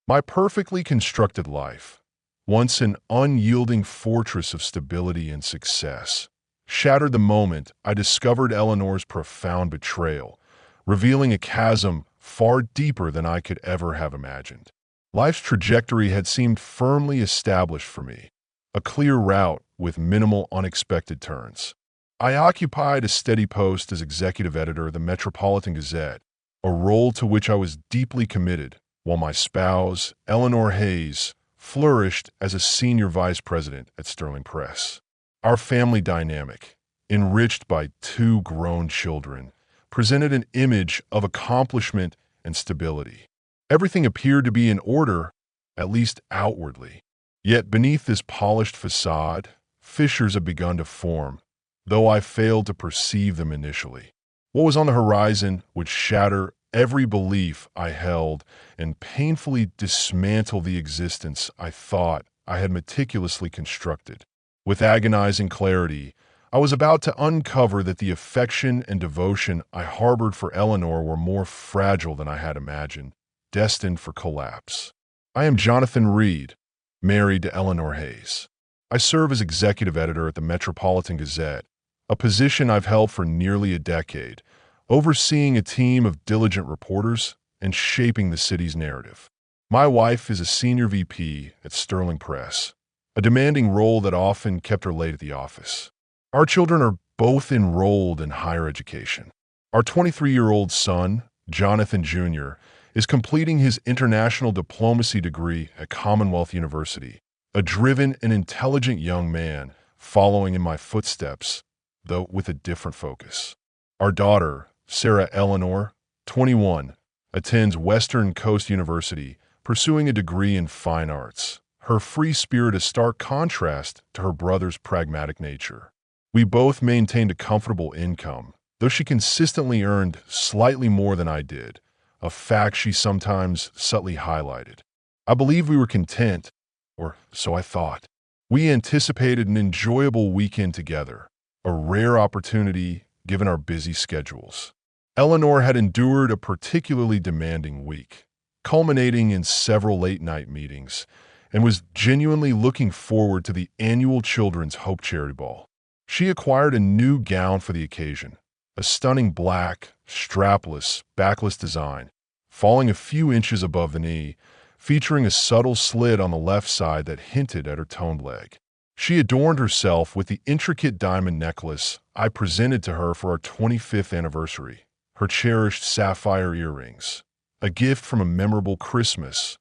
My perfectly constructed life, once an unyielding fortress of stability and success, shattered the moment I discovered Eleanor's profound betrayal, revealing a chasm far deeper than I could ever have imagined. Life's trajectory had seemed firmly established for me, a clear route with minimal unexpected turns. I occupied a steady post as executive editor of the Metropolitan Gazette, a role to which I was deeply committed, while my spouse, Eleanor Hayes, flourished as a senior vice president at Sterling Press. Our family dynamic, enriched by two grown children, presented an image of accomplishment and stability. Everything appeared to be in order, at least outwardly. Yet beneath this polished facade, fissures had begun to form, though I failed to perceive them initially. What was on the horizon would shatter every belief I held and painfully dismantle the existence I thought I had meticulously constructed. With agonizing clarity, I was about to uncover that the affection and devotion I harbored for Eleanor were more fragile than I had imagined, destined for collapse. I am Jonathan Reed, married to Eleanor Hayes. I serve as executive editor at the Metropolitan Gazette, a position I've held for nearly a decade, overseeing a team of diligent reporters and shaping the city's narrative. My wife is a senior VP at Sterling Press, a demanding role that often kept her late at the office. Our children are both enrolled in higher education. Our 23-year-old son, Jonathan Jr., is completing his international diplomacy degree at Commonwealth University, a driven and intelligent young man following in my footsteps, though with a different focus. Our daughter, Sarah Eleanor, 21, attends Western Coast University, pursuing a degree in fine arts. Her free spirit is stark contrast to her brother's pragmatic nature. We both maintained a comfortable income, though she consistently earned slightly more than I did, a fact she sometimes subtly highlighted. I believe we were content, or so I thought. We anticipated an enjoyable weekend together, a rare opportunity given our busy schedules. Eleanor had endured a particularly demanding week, culminating in several late-night meetings, and was genuinely looking forward to the annual Children's Hope Charity Ball. She acquired a new gown for the occasion, a stunning black, strapless, backless design, falling a few inches above the knee, featuring a subtle slit on the left side that hinted at her toned leg. She adorned herself with the intricate diamond necklace I presented to her for our 25th anniversary, her cherished sapphire earrings, a gift from a memorable Christmas,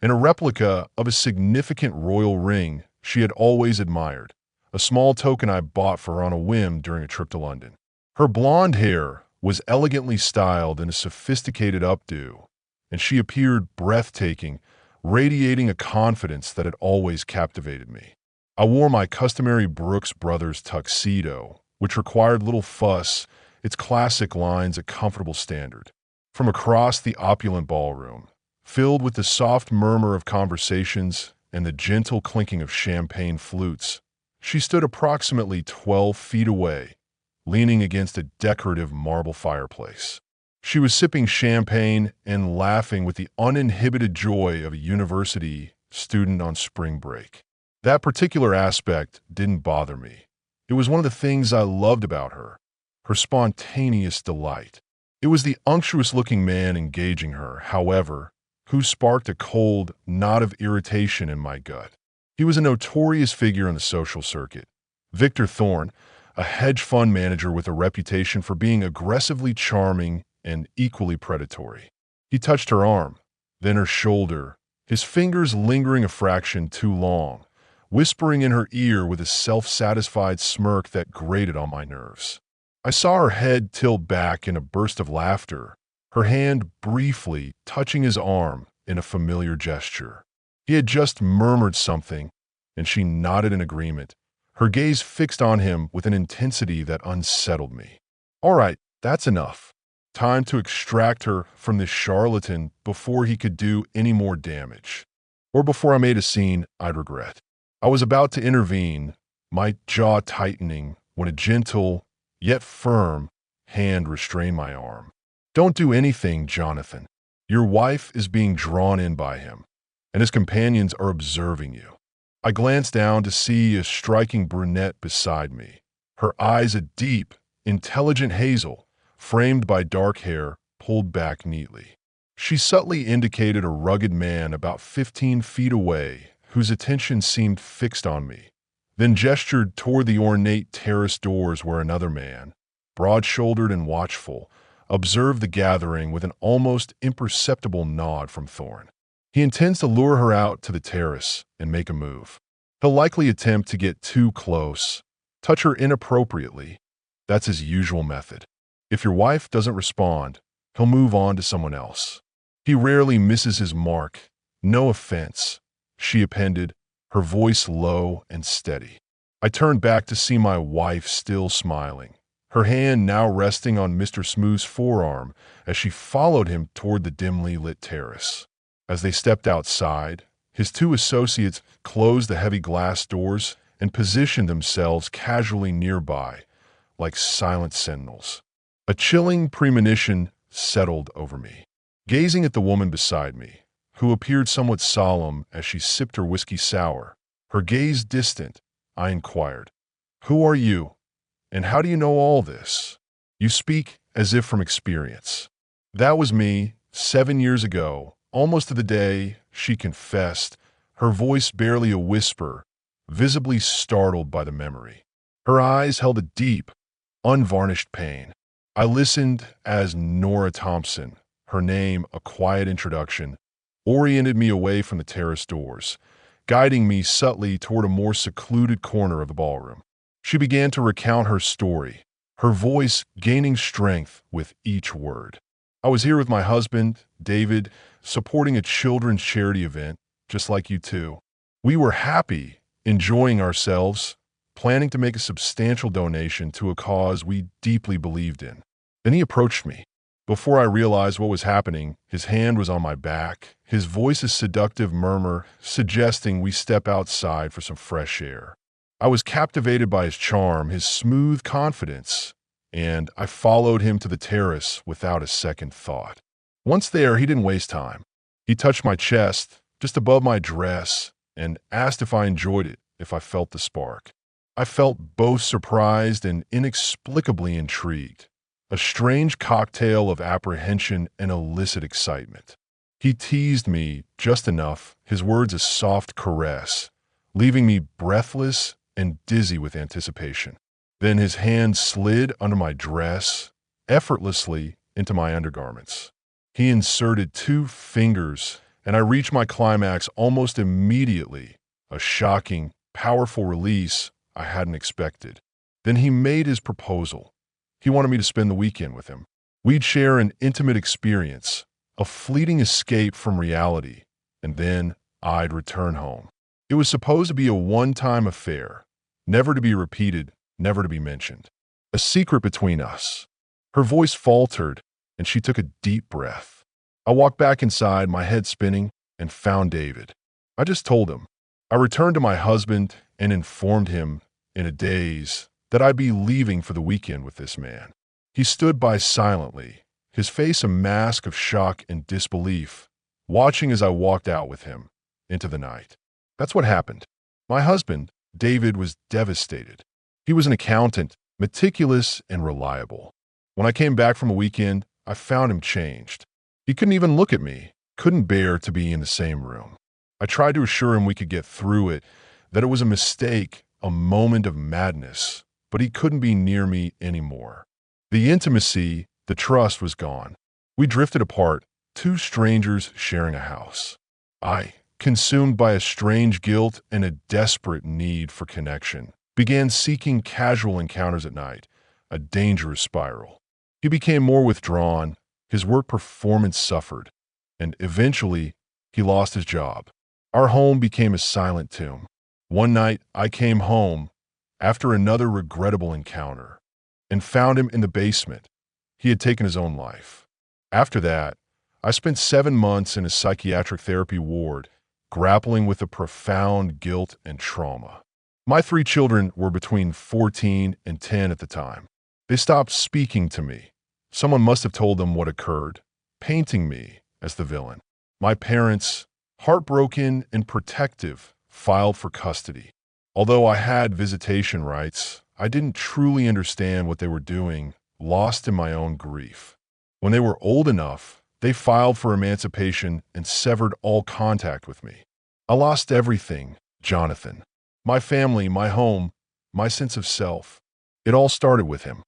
and a replica of a significant royal ring she had always admired, a small token I bought for her on a whim during a trip to London. Her blonde hair was elegantly styled in a sophisticated updo, and she appeared breathtaking, radiating a confidence that had always captivated me. I wore my customary Brooks Brothers tuxedo, which required little fuss, its classic lines a comfortable standard. From across the opulent ballroom, filled with the soft murmur of conversations and the gentle clinking of champagne flutes, she stood approximately 12 feet away, leaning against a decorative marble fireplace. She was sipping champagne and laughing with the uninhibited joy of a university student on spring break. That particular aspect didn't bother me. It was one of the things I loved about her, her spontaneous delight. It was the unctuous-looking man engaging her, however, who sparked a cold knot of irritation in my gut. He was a notorious figure in the social circuit. Victor Thorne, a hedge fund manager with a reputation for being aggressively charming and equally predatory. He touched her arm, then her shoulder, his fingers lingering a fraction too long, whispering in her ear with a self-satisfied smirk that grated on my nerves. I saw her head tilt back in a burst of laughter, her hand briefly touching his arm in a familiar gesture. He had just murmured something, and she nodded in agreement, her gaze fixed on him with an intensity that unsettled me. All right, that's enough. Time to extract her from this charlatan before he could do any more damage, or before I made a scene I'd regret. I was about to intervene, my jaw tightening, when a gentle, yet firm, hand restrained my arm. Don't do anything, Jonathan. Your wife is being drawn in by him. and his companions are observing you. I glance down to see a striking brunette beside me, her eyes a deep, intelligent hazel, framed by dark hair pulled back neatly. She subtly indicated a rugged man about 15 feet away whose attention seemed fixed on me, then gestured toward the ornate terrace doors where another man, broad-shouldered and watchful, observed the gathering with an almost imperceptible nod from Thorn. He intends to lure her out to the terrace and make a move. He'll likely attempt to get too close, touch her inappropriately. That's his usual method. If your wife doesn't respond, he'll move on to someone else. He rarely misses his mark. No offense, she appended, her voice low and steady. I turned back to see my wife still smiling, her hand now resting on Mr. Smooth's forearm as she followed him toward the dimly lit terrace. As they stepped outside, his two associates closed the heavy glass doors and positioned themselves casually nearby, like silent sentinels. A chilling premonition settled over me. Gazing at the woman beside me, who appeared somewhat solemn as she sipped her whiskey sour, her gaze distant, I inquired, "Who are you, and how do you know all this? You speak as if from experience." That was me, 7 years ago, almost to the day, she confessed, her voice barely a whisper, visibly startled by the memory. Her eyes held a deep, unvarnished pain. I listened as Nora Thompson, her name a quiet introduction, oriented me away from the terrace doors, guiding me subtly toward a more secluded corner of the ballroom. She began to recount her story, her voice gaining strength with each word. "I was here with my husband, David, supporting a children's charity event, just like you two. We were happy, enjoying ourselves, planning to make a substantial donation to a cause we deeply believed in. Then he approached me. Before I realized what was happening, his hand was on my back, his voice a seductive murmur suggesting we step outside for some fresh air. I was captivated by his charm, his smooth confidence, and I followed him to the terrace without a second thought. Once there, he didn't waste time. He touched my chest, just above my dress, and asked if I enjoyed it, if I felt the spark. I felt both surprised and inexplicably intrigued, a strange cocktail of apprehension and illicit excitement. He teased me just enough, his words a soft caress, leaving me breathless and dizzy with anticipation. Then his hand slid under my dress, effortlessly into my undergarments. He inserted 2 fingers, and I reached my climax almost immediately, a shocking, powerful release I hadn't expected. Then he made his proposal. He wanted me to spend the weekend with him. We'd share an intimate experience, a fleeting escape from reality, and then I'd return home. It was supposed to be a one-time affair, never to be repeated, never to be mentioned. A secret between us. Her voice faltered, and she took a deep breath. I walked back inside, my head spinning, and found David. I just told him. I returned to my husband and informed him, in a daze, that I'd be leaving for the weekend with this man. He stood by silently, his face a mask of shock and disbelief, watching as I walked out with him into the night. That's what happened. My husband, David, was devastated. He was an accountant, meticulous and reliable. When I came back from a weekend, I found him changed. He couldn't even look at me, couldn't bear to be in the same room. I tried to assure him we could get through it, that it was a mistake, a moment of madness, but he couldn't be near me anymore. The intimacy, the trust was gone. We drifted apart, 2 strangers sharing a house. I, consumed by a strange guilt and a desperate need for connection, began seeking casual encounters at night, a dangerous spiral. He became more withdrawn, his work performance suffered, and eventually he lost his job. Our home became a silent tomb. One night I came home after another regrettable encounter and found him in the basement. He had taken his own life. After that, I spent 7 months in a psychiatric therapy ward, grappling with a profound guilt and trauma. My 3 children were between 14 and 10 at the time. They stopped speaking to me. Someone must have told them what occurred, painting me as the villain. My parents, Heartbroken and protective, filed for custody. Although I had visitation rights, I didn't truly understand what they were doing, lost in my own grief. When they were old enough, they filed for emancipation and severed all contact with me. I lost everything, Jonathan. My family, my home, my sense of self. It all started with him.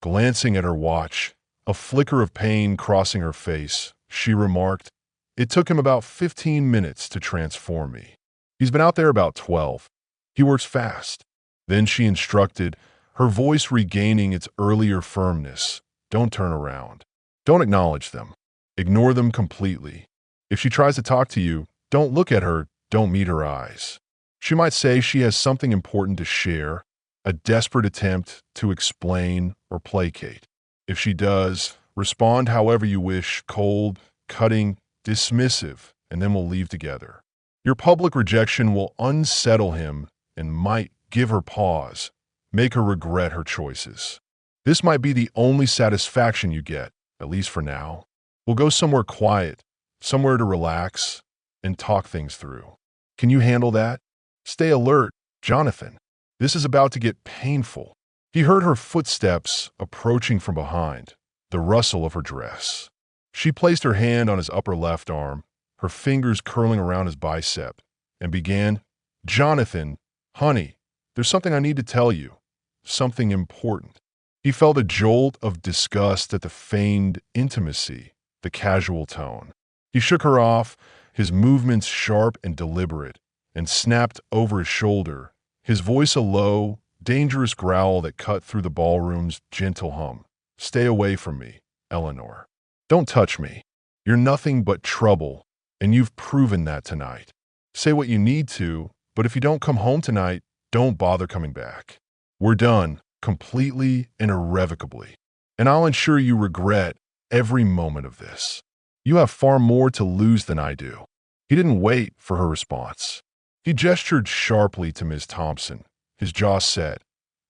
Glancing at her watch, a flicker of pain crossing her face, she remarked, "It took him about 15 minutes to transform me. He's been out there about 12. He works fast." Then she instructed, her voice regaining its earlier firmness, "Don't turn around. Don't acknowledge them. Ignore them completely. If she tries to talk to you, don't look at her, don't meet her eyes. She might say she has something important to share, a desperate attempt to explain or placate. If she does, respond however you wish, cold, cutting, dismissive, and then we'll leave together. Your public rejection will unsettle him and might give her pause, make her regret her choices. This might be the only satisfaction you get, at least for now. We'll go somewhere quiet, somewhere to relax, and talk things through. Can you handle that? Stay alert, Jonathan. This is about to get painful." He heard her footsteps approaching from behind, the rustle of her dress. She placed her hand on his upper left arm, her fingers curling around his bicep, and began, "Jonathan, honey, there's something I need to tell you. Something important." He felt a jolt of disgust at the feigned intimacy, the casual tone. He shook her off, his movements sharp and deliberate, and snapped over his shoulder, his voice a low, dangerous growl that cut through the ballroom's gentle hum. "Stay away from me, Eleanor. Don't touch me. You're nothing but trouble, and you've proven that tonight. Say what you need to, but if you don't come home tonight, don't bother coming back. We're done, completely and irrevocably. And I'll ensure you regret every moment of this. You have far more to lose than I do." He didn't wait for her response. He gestured sharply to Ms. Thompson, his jaw set,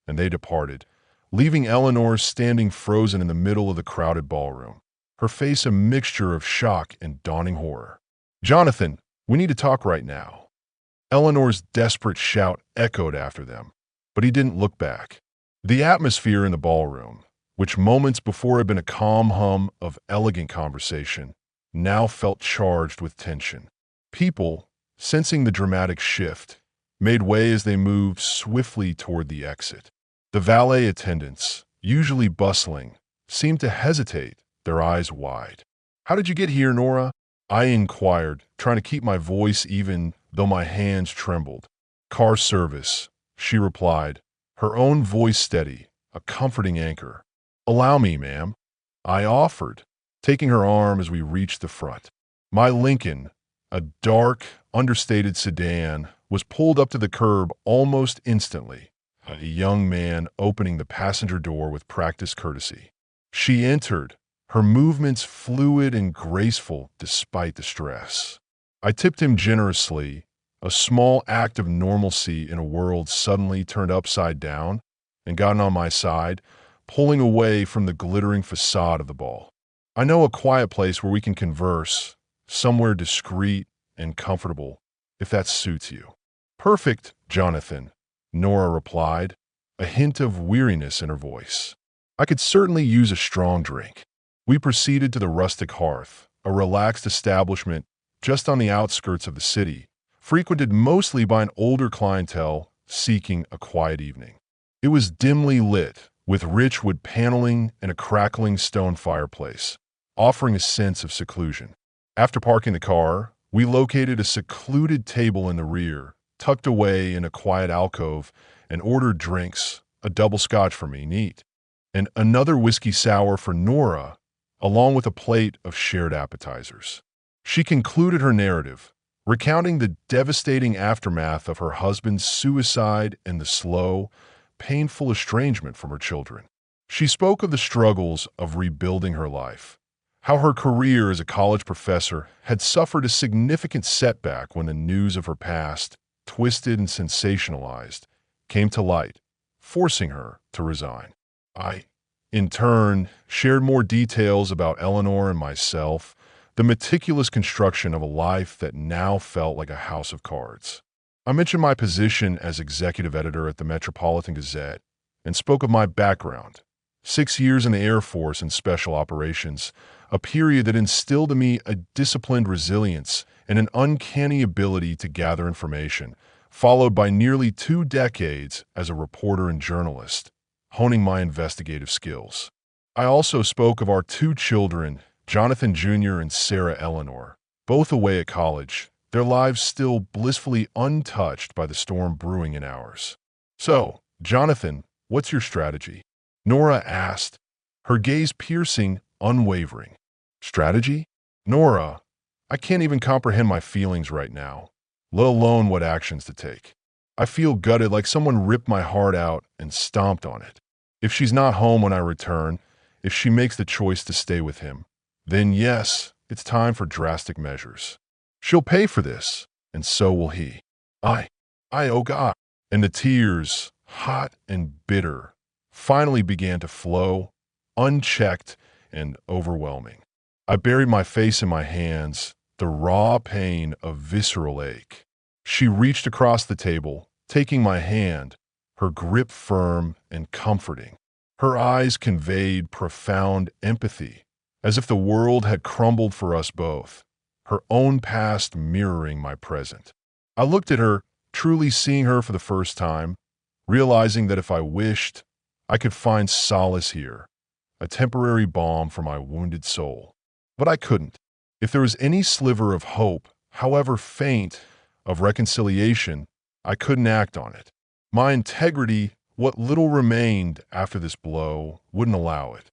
and they departed, leaving Eleanor standing frozen in the middle of the crowded ballroom, her face a mixture of shock and dawning horror. "Jonathan, we need to talk right now." Eleanor's desperate shout echoed after them, but he didn't look back. The atmosphere in the ballroom, which moments before had been a calm hum of elegant conversation, now felt charged with tension. People, sensing the dramatic shift, made way as they moved swiftly toward the exit. The valet attendants, usually bustling, seemed to hesitate, their eyes wide. "How did you get here, Nora?" I inquired, trying to keep my voice even though my hands trembled. "Car service," she replied, her own voice steady, a comforting anchor. "Allow me, ma'am," I offered, taking her arm as we reached the front. My Lincoln, a dark, understated sedan, was pulled up to the curb almost instantly, a young man opening the passenger door with practiced courtesy. She entered, her movements fluid and graceful despite the stress. I tipped him generously, a small act of normalcy in a world suddenly turned upside down, and got on my side, pulling away from the glittering facade of the ball. "I know a quiet place where we can converse, somewhere discreet and comfortable, if that suits you." "Perfect, Jonathan," Nora replied, a hint of weariness in her voice. "I could certainly use a strong drink." We proceeded to the rustic hearth, a relaxed establishment just on the outskirts of the city, frequented mostly by an older clientele seeking a quiet evening. It was dimly lit, with rich wood paneling and a crackling stone fireplace, offering a sense of seclusion. After parking the car, we located a secluded table in the rear, tucked away in a quiet alcove, and ordered drinks, a double scotch for me, neat, and another whiskey sour for Nora, along with a plate of shared appetizers. She concluded her narrative, recounting the devastating aftermath of her husband's suicide and the slow, painful estrangement from her children. She spoke of the struggles of rebuilding her life, how her career as a college professor had suffered a significant setback when the news of her past, twisted and sensationalized, came to light, forcing her to resign. I, in turn, shared more details about Eleanor and myself, the meticulous construction of a life that now felt like a house of cards. I mentioned my position as executive editor at the Metropolitan Gazette and spoke of my background. 6 years in the Air Force in special operations, a period that instilled in me a disciplined resilience and an uncanny ability to gather information, followed by nearly 2 decades as a reporter and journalist, honing my investigative skills. I also spoke of our 2 children, Jonathan Jr. and Sarah Eleanor, both away at college, their lives still blissfully untouched by the storm brewing in ours. So, Jonathan, what's your strategy? Nora asked, her gaze piercing, unwavering. Strategy? Nora, I can't even comprehend my feelings right now, let alone what actions to take. I feel gutted, like someone ripped my heart out and stomped on it. If she's not home when I return, if she makes the choice to stay with him, then yes, it's time for drastic measures. She'll pay for this, and so will he. I, oh God. And the tears, hot and bitter, finally began to flow, unchecked and overwhelming. I buried my face in my hands, the raw pain of visceral ache. She reached across the table, taking my hand, her grip firm and comforting. Her eyes conveyed profound empathy, as if the world had crumbled for us both, her own past mirroring my present. I looked at her, truly seeing her for the first time, realizing that if I wished, I could find solace here, a temporary balm for my wounded soul. But I couldn't. If there was any sliver of hope, however faint, of reconciliation, I couldn't act on it. My integrity, what little remained after this blow, wouldn't allow it.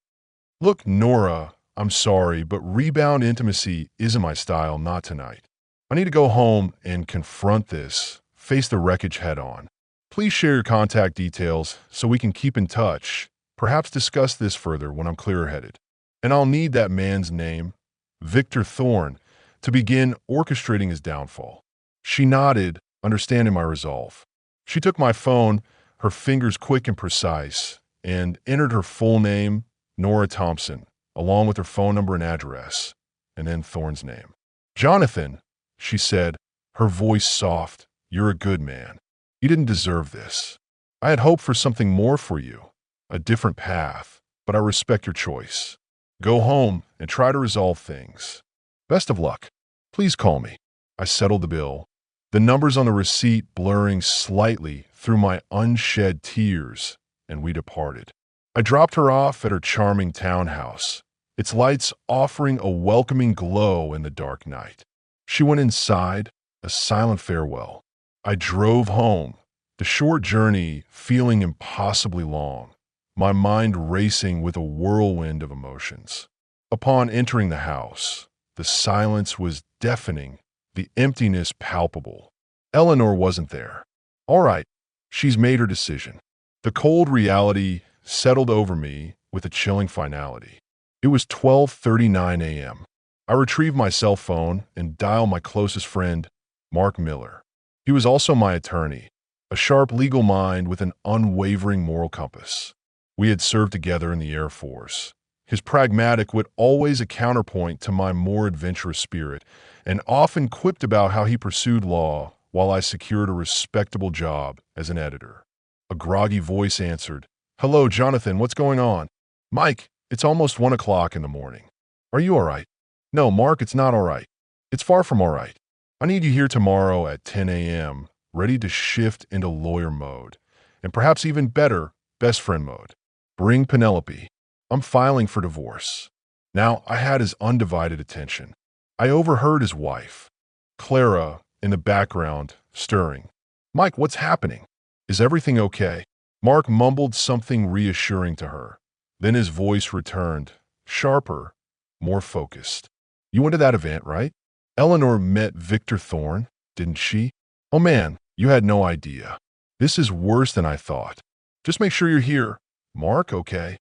Look, Nora, I'm sorry, but rebound intimacy isn't my style, not tonight. I need to go home and confront this, face the wreckage head on. Please share your contact details so we can keep in touch, perhaps discuss this further when I'm clear-headed. And I'll need that man's name, Victor Thorne, to begin orchestrating his downfall. She nodded, understanding my resolve. She took my phone, her fingers quick and precise, and entered her full name, Nora Thompson, along with her phone number and address, and then Thorne's name. Jonathan, she said, her voice soft, you're a good man. You didn't deserve this. I had hoped for something more for you, a different path, but I respect your choice. Go home and try to resolve things. Best of luck. Please call me. I settled the bill, the numbers on the receipt blurring slightly through my unshed tears, and we departed. I dropped her off at her charming townhouse, its lights offering a welcoming glow in the dark night. She went inside, a silent farewell. I drove home, the short journey feeling impossibly long, my mind racing with a whirlwind of emotions. Upon entering the house, the silence was deafening, the emptiness palpable. Eleanor wasn't there. All right, she's made her decision. The cold reality settled over me with a chilling finality. It was 12:39 a.m. I retrieved my cell phone and dialed my closest friend, Mark Miller. He was also my attorney, a sharp legal mind with an unwavering moral compass. We had served together in the Air Force. His pragmatic wit always a counterpoint to my more adventurous spirit, and often quipped about how he pursued law while I secured a respectable job as an editor. A groggy voice answered, "Hello, Jonathan, what's going on?" "Mike, it's almost 1 o'clock in the morning. Are you all right?" "No, Mark, it's not all right. It's far from all right. I need you here tomorrow at 10 a.m., ready to shift into lawyer mode, and perhaps even better, best friend mode. Bring Penelope. I'm filing for divorce." Now, I had his undivided attention. I overheard his wife, Clara, in the background, stirring. "Mike, what's happening? Is everything okay?" Mark mumbled something reassuring to her. Then his voice returned, sharper, more focused. "You went to that event, right? Eleanor met Victor Thorne, didn't she? Oh man, you had no idea. This is worse than I thought. Just make sure you're here. Mark, okay?"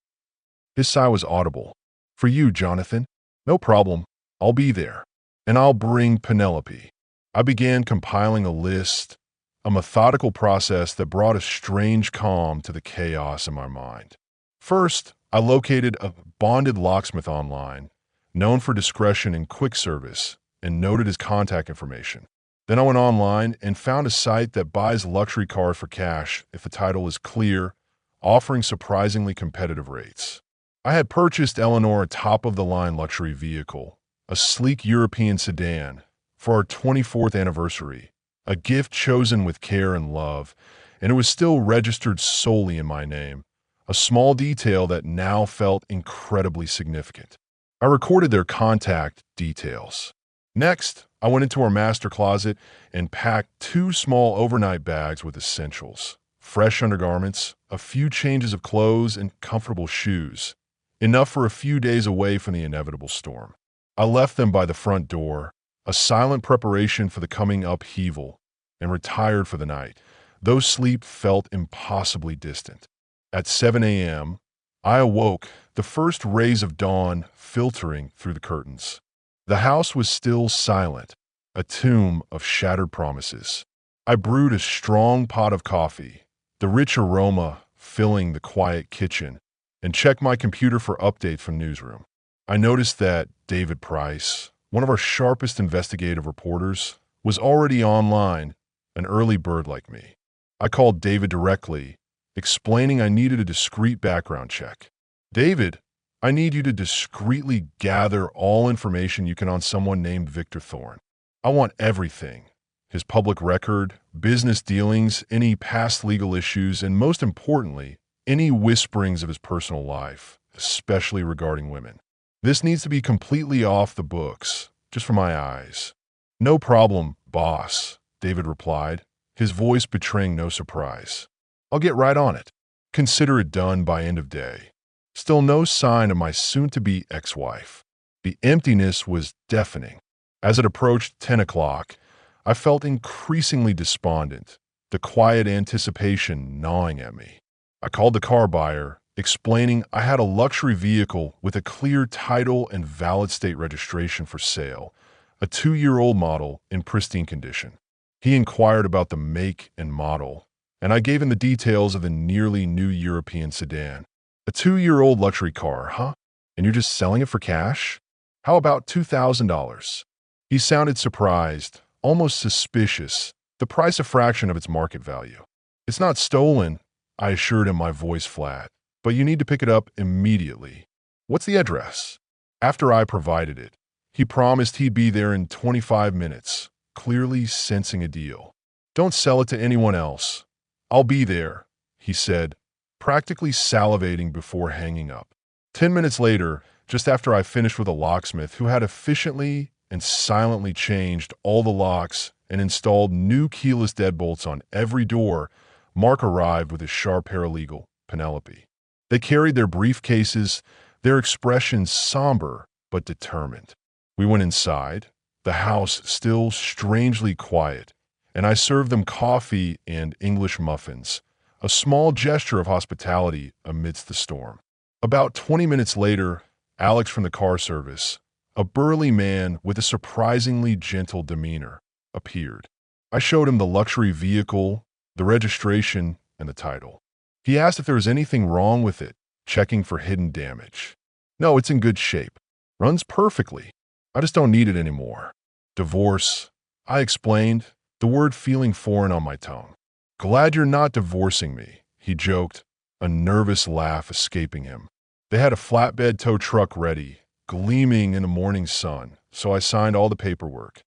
His sigh was audible. "For you, Jonathan. No problem. I'll be there. And I'll bring Penelope." I began compiling a list, a methodical process that brought a strange calm to the chaos in my mind. First, I located a bonded locksmith online, known for discretion and quick service, and noted his contact information. Then I went online and found a site that buys luxury cars for cash if the title is clear, offering surprisingly competitive rates. I had purchased Eleanor a top-of-the-line luxury vehicle, a sleek European sedan, for our 24th anniversary, a gift chosen with care and love, and it was still registered solely in my name, a small detail that now felt incredibly significant. I recorded their contact details. Next, I went into our master closet and packed 2 small overnight bags with essentials, fresh undergarments, a few changes of clothes, and comfortable shoes, enough for a few days away from the inevitable storm. I left them by the front door, a silent preparation for the coming upheaval, and retired for the night, though sleep felt impossibly distant. At 7 a.m., I awoke, the first rays of dawn filtering through the curtains. The house was still silent, a tomb of shattered promises. I brewed a strong pot of coffee, the rich aroma filling the quiet kitchen, and checked my computer for updates from newsroom. I noticed that David Price, one of our sharpest investigative reporters, was already online, an early bird like me. I called David directly, explaining I needed a discreet background check. "David, I need you to discreetly gather all information you can on someone named Victor Thorne. I want everything. His public record, business dealings, any past legal issues, and most importantly, any whisperings of his personal life, especially regarding women. This needs to be completely off the books, just for my eyes." "No problem, boss," David replied, his voice betraying no surprise. "I'll get right on it. Consider it done by end of day." Still no sign of my soon-to-be ex-wife. The emptiness was deafening. As it approached 10 o'clock, I felt increasingly despondent, the quiet anticipation gnawing at me. I called the car buyer, explaining I had a luxury vehicle with a clear title and valid state registration for sale, a 2-year-old model in pristine condition. He inquired about the make and model, and I gave him the details of the nearly new European sedan. "A 2-year-old luxury car, huh? And you're just selling it for cash? How about $2,000? He sounded surprised, almost suspicious, the price a fraction of its market value. "It's not stolen," I assured him, my voice flat, "but you need to pick it up immediately." "What's the address?" After I provided it, he promised he'd be there in 25 minutes, clearly sensing a deal. "Don't sell it to anyone else. I'll be there," he said, practically salivating before hanging up. 10 minutes later, just after I finished with a locksmith who had efficiently and silently changed all the locks and installed new keyless deadbolts on every door, Mark arrived with his sharp paralegal, Penelope. They carried their briefcases, their expressions somber but determined. We went inside, the house still strangely quiet, and I served them coffee and English muffins, a small gesture of hospitality amidst the storm. About 20 minutes later, Alex from the car service, a burly man with a surprisingly gentle demeanor, appeared. I showed him the luxury vehicle, the registration, and the title. He asked if there was anything wrong with it, checking for hidden damage. "No, it's in good shape. Runs perfectly. I just don't need it anymore." "Divorce," I explained, the word feeling foreign on my tongue. "Glad you're not divorcing me," he joked, a nervous laugh escaping him. They had a flatbed tow truck ready, gleaming in the morning sun, so I signed all the paperwork.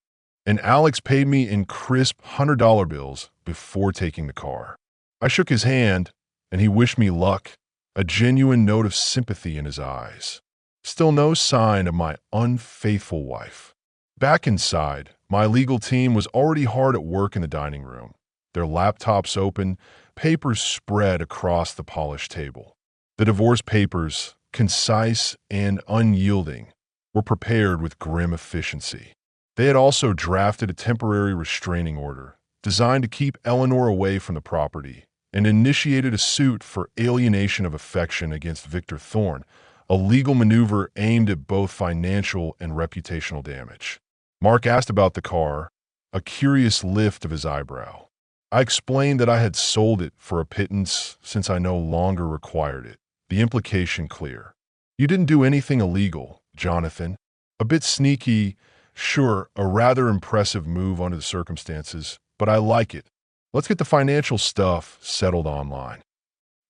And Alex paid me in crisp $100 bills before taking the car. I shook his hand, and he wished me luck, a genuine note of sympathy in his eyes. Still no sign of my unfaithful wife. Back inside, my legal team was already hard at work in the dining room, their laptops open, papers spread across the polished table. The divorce papers, concise and unyielding, were prepared with grim efficiency. They had also drafted a temporary restraining order designed to keep Eleanor away from the property and initiated a suit for alienation of affection against Victor Thorne, a legal maneuver aimed at both financial and reputational damage. Mark asked about the car, a curious lift of his eyebrow. I explained that I had sold it for a pittance since I no longer required it, the implication clear. "You didn't do anything illegal, Jonathan. A bit sneaky, sure, a rather impressive move under the circumstances, but I like it. Let's get the financial stuff settled online.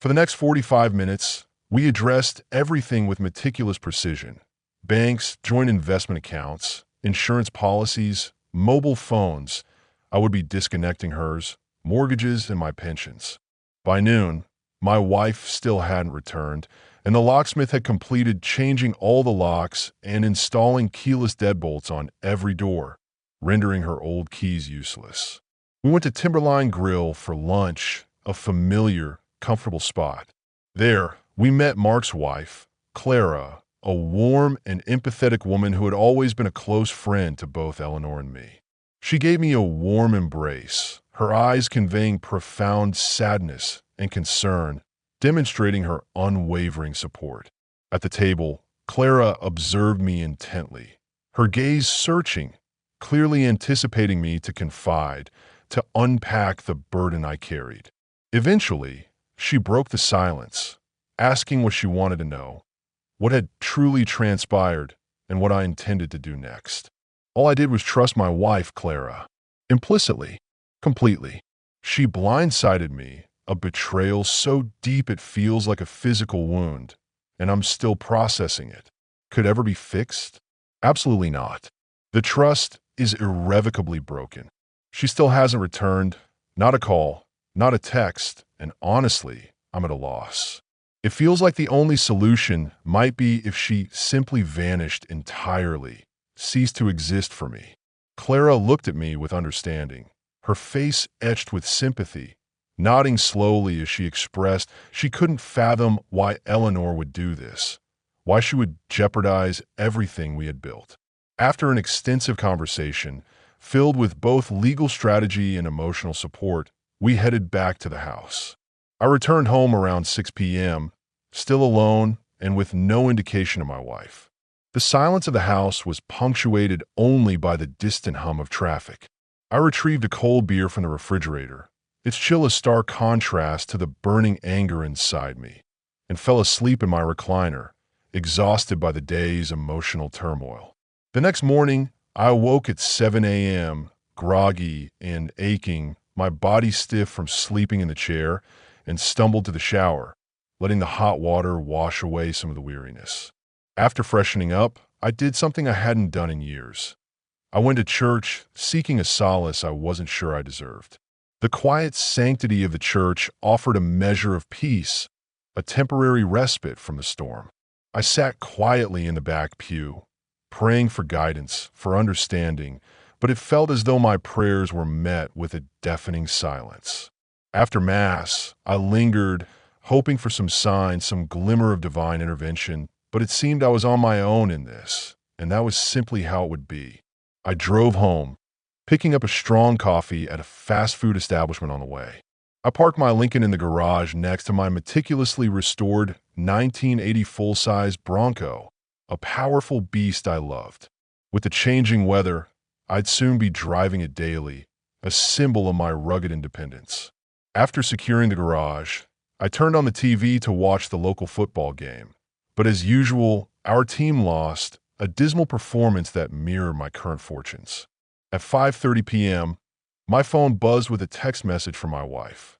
For the next 45 minutes, we addressed everything with meticulous precision. Banks, joint investment accounts, insurance policies, mobile phones. I would be disconnecting hers, mortgages, and my pensions. By noon, my wife still hadn't returned, and the locksmith had completed changing all the locks and installing keyless deadbolts on every door, rendering her old keys useless. We went to Timberline Grill for lunch, a familiar, comfortable spot. There, we met Mark's wife, Clara, a warm and empathetic woman who had always been a close friend to both Eleanor and me. She gave me a warm embrace, her eyes conveying profound sadness and concern, demonstrating her unwavering support. At the table, Clara observed me intently, her gaze searching, clearly anticipating me to confide, to unpack the burden I carried. Eventually, she broke the silence, asking what she wanted to know, what had truly transpired, and what I intended to do next. All I did was trust my wife, Clara. Implicitly, completely. She blindsided me, a betrayal so deep it feels like a physical wound, and I'm still processing it. Could ever be fixed? Absolutely not. The trust is irrevocably broken. She still hasn't returned, not a call, not a text, and honestly, I'm at a loss. It feels like the only solution might be if she simply vanished entirely, ceased to exist for me. Clara looked at me with understanding, her face etched with sympathy, nodding slowly as she expressed she couldn't fathom why Eleanor would do this, why she would jeopardize everything we had built. After an extensive conversation, filled with both legal strategy and emotional support, we headed back to the house. I returned home around 6 p.m., still alone and with no indication of my wife. The silence of the house was punctuated only by the distant hum of traffic. I retrieved a cold beer from the refrigerator, its chill a stark contrast to the burning anger inside me, and fell asleep in my recliner, exhausted by the day's emotional turmoil. The next morning, I awoke at 7 a.m., groggy and aching, my body stiff from sleeping in the chair, and stumbled to the shower, letting the hot water wash away some of the weariness. After freshening up, I did something I hadn't done in years. I went to church, seeking a solace I wasn't sure I deserved. The quiet sanctity of the church offered a measure of peace, a temporary respite from the storm. I sat quietly in the back pew, praying for guidance, for understanding, but it felt as though my prayers were met with a deafening silence. After Mass, I lingered, hoping for some sign, some glimmer of divine intervention, but it seemed I was on my own in this, and that was simply how it would be. I drove home, picking up a strong coffee at a fast food establishment on the way. I parked my Lincoln in the garage next to my meticulously restored 1980 full-size Bronco, a powerful beast I loved. With the changing weather, I'd soon be driving it daily, a symbol of my rugged independence. After securing the garage, I turned on the TV to watch the local football game. But as usual, our team lost, a dismal performance that mirrored my current fortunes. At 5:30 p.m., my phone buzzed with a text message from my wife.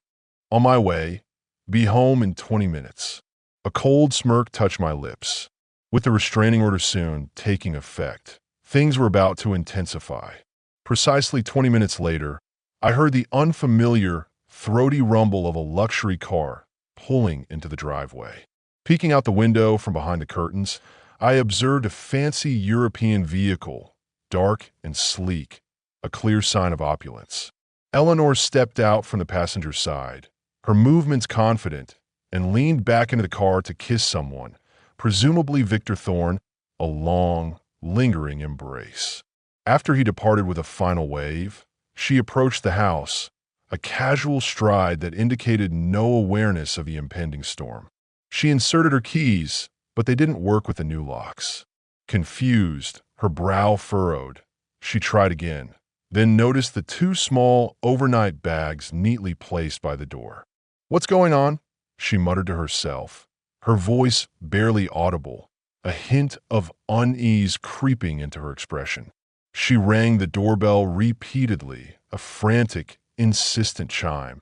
On my way, be home in 20 minutes. A cold smirk touched my lips. With the restraining order soon taking effect, things were about to intensify. Precisely 20 minutes later, I heard the unfamiliar, throaty rumble of a luxury car pulling into the driveway. Peeking out the window from behind the curtains, I observed a fancy European vehicle, dark and sleek, a clear sign of opulence. Eleanor stepped out from the passenger side, her movements confident, and leaned back into the car to kiss someone, presumably Victor Thorne, a long, lingering embrace. After he departed with a final wave, she approached the house, a casual stride that indicated no awareness of the impending storm. She inserted her keys, but they didn't work with the new locks. Confused, her brow furrowed, she tried again, then noticed the two small, overnight bags neatly placed by the door. "What's going on?" she muttered to herself, her voice barely audible, a hint of unease creeping into her expression. She rang the doorbell repeatedly, a frantic, insistent chime,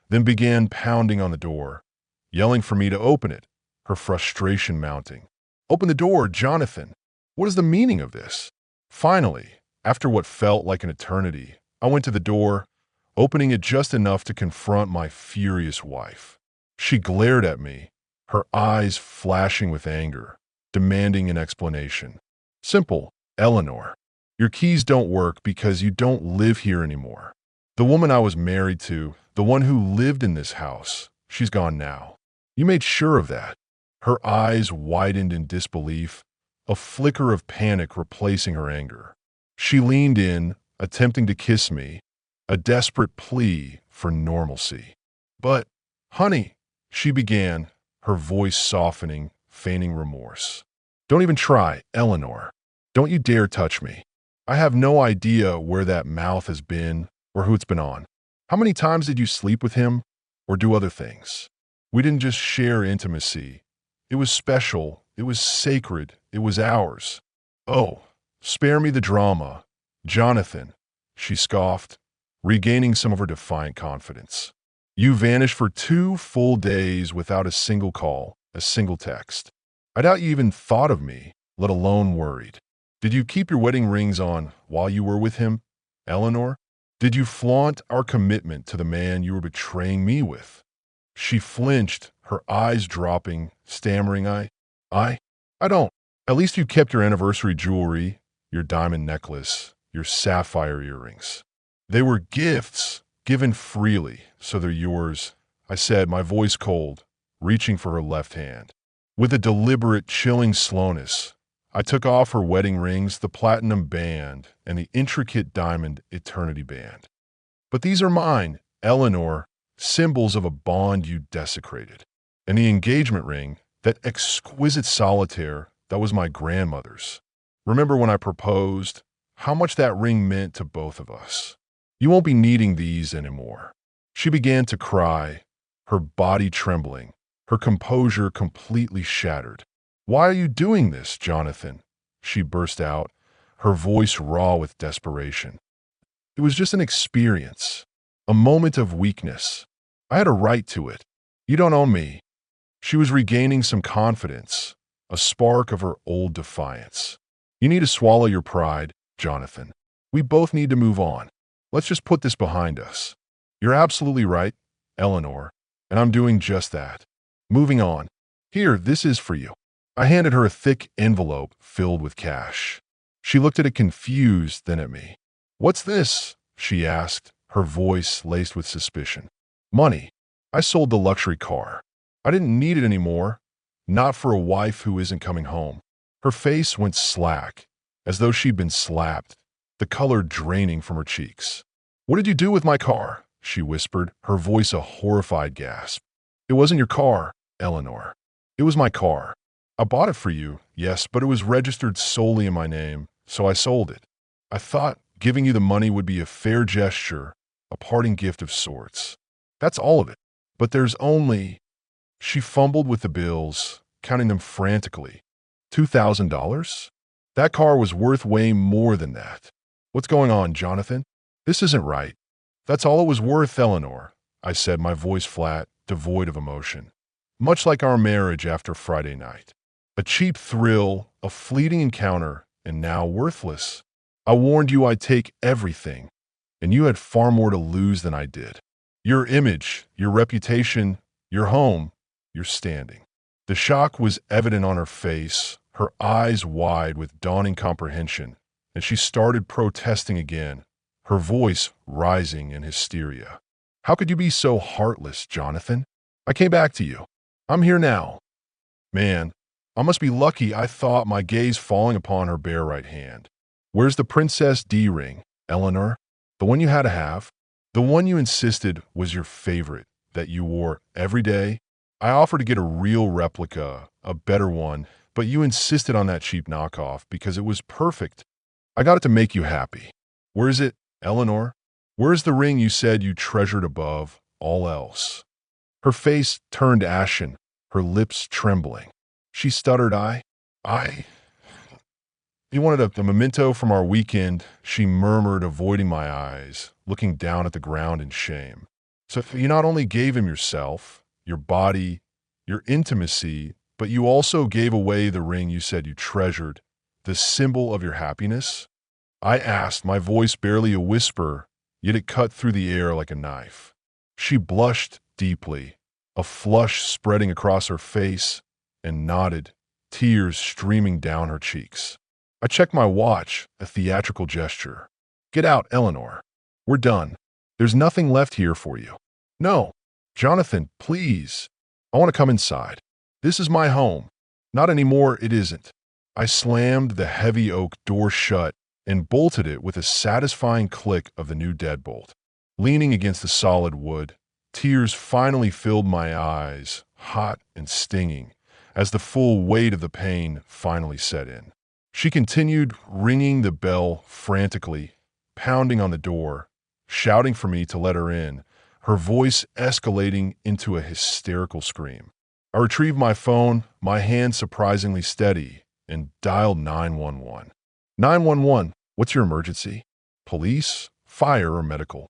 then began pounding on the door, yelling for me to open it, her frustration mounting. "Open the door, Jonathan! What is the meaning of this?" Finally, after what felt like an eternity, I went to the door, opening it just enough to confront my furious wife. She glared at me, her eyes flashing with anger, demanding an explanation. "Simple, Eleanor. Your keys don't work because you don't live here anymore. The woman I was married to, the one who lived in this house, she's gone now. You made sure of that." Her eyes widened in disbelief, a flicker of panic replacing her anger. She leaned in, attempting to kiss me, a desperate plea for normalcy. "But, honey," she began, her voice softening, feigning remorse. "Don't even try, Eleanor. Don't you dare touch me. I have no idea where that mouth has been or who it's been on. How many times did you sleep with him or do other things? We didn't just share intimacy. It was special. It was sacred. It was ours. Oh, spare me the drama, Jonathan," she scoffed, regaining some of her defiant confidence. "You vanished for 2 full days without a single call, a single text. I doubt you even thought of me, let alone worried. Did you keep your wedding rings on while you were with him, Eleanor? Did you flaunt our commitment to the man you were betraying me with?" She flinched, her eyes dropping, stammering, I don't. At least you kept your anniversary jewelry, your diamond necklace, your sapphire earrings. They were gifts, given freely, so they're yours," I said, my voice cold, reaching for her left hand. With a deliberate, chilling slowness, I took off her wedding rings, the platinum band, and the intricate diamond eternity band. "But these are mine, Eleanor, symbols of a bond you desecrated. And the engagement ring, that exquisite solitaire, that was my grandmother's. Remember when I proposed, how much that ring meant to both of us. You won't be needing these anymore." She began to cry, her body trembling, her composure completely shattered. "Why are you doing this, Jonathan?" she burst out, her voice raw with desperation. "It was just an experience, a moment of weakness. I had a right to it. You don't own me." She was regaining some confidence, a spark of her old defiance. "You need to swallow your pride, Jonathan. We both need to move on. Let's just put this behind us. You're absolutely right, Eleanor, and I'm doing just that. Moving on. Here, this is for you." I handed her a thick envelope filled with cash. She looked at it confused, then at me. "What's this?" she asked, her voice laced with suspicion. "Money. I sold the luxury car. I didn't need it anymore. Not for a wife who isn't coming home." Her face went slack, as though she'd been slapped, the color draining from her cheeks. "What did you do with my car?" she whispered, her voice a horrified gasp. "It wasn't your car, Eleanor. It was my car. I bought it for you, yes, but it was registered solely in my name, so I sold it. I thought giving you the money would be a fair gesture, a parting gift of sorts. That's all of it. But there's only—" She fumbled with the bills, counting them frantically. $2,000? That car was worth way more than that. "What's going on, Jonathan? This isn't right." "That's all it was worth, Eleanor," I said, my voice flat, devoid of emotion. "Much like our marriage after Friday night. A cheap thrill, a fleeting encounter, and now worthless. I warned you I'd take everything, and you had far more to lose than I did. Your image, your reputation, your home, your standing." The shock was evident on her face, her eyes wide with dawning comprehension, and she started protesting again, her voice rising in hysteria. "How could you be so heartless, Jonathan? I came back to you. I'm here now. Man, I must be lucky," I thought, my gaze falling upon her bare right hand. "Where's the Princess D ring, Eleanor? The one you had to have? The one you insisted was your favorite, that you wore every day? I offered to get a real replica, a better one, but you insisted on that cheap knockoff because it was perfect. I got it to make you happy. Where is it, Eleanor? Where's the ring you said you treasured above all else?" Her face turned ashen, her lips trembling. She stuttered, I I... You wanted a memento from our weekend, she murmured, avoiding my eyes, looking down at the ground in shame. So you not only gave him yourself, your body, your intimacy, but you also gave away the ring you said you treasured, the symbol of your happiness? I asked, my voice barely a whisper, yet it cut through the air like a knife. She blushed deeply, a flush spreading across her face, and nodded, tears streaming down her cheeks. I checked my watch, a theatrical gesture. Get out, Eleanor. We're done. There's nothing left here for you. No. Jonathan, please. I want to come inside. This is my home. Not anymore, it isn't. I slammed the heavy oak door shut and bolted it with a satisfying click of the new deadbolt. Leaning against the solid wood, tears finally filled my eyes, hot and stinging, as the full weight of the pain finally set in. She continued ringing the bell frantically, pounding on the door, shouting for me to let her in, her voice escalating into a hysterical scream. I retrieved my phone, my hand surprisingly steady, and dialed 911. 911, what's your emergency? Police, fire, or medical?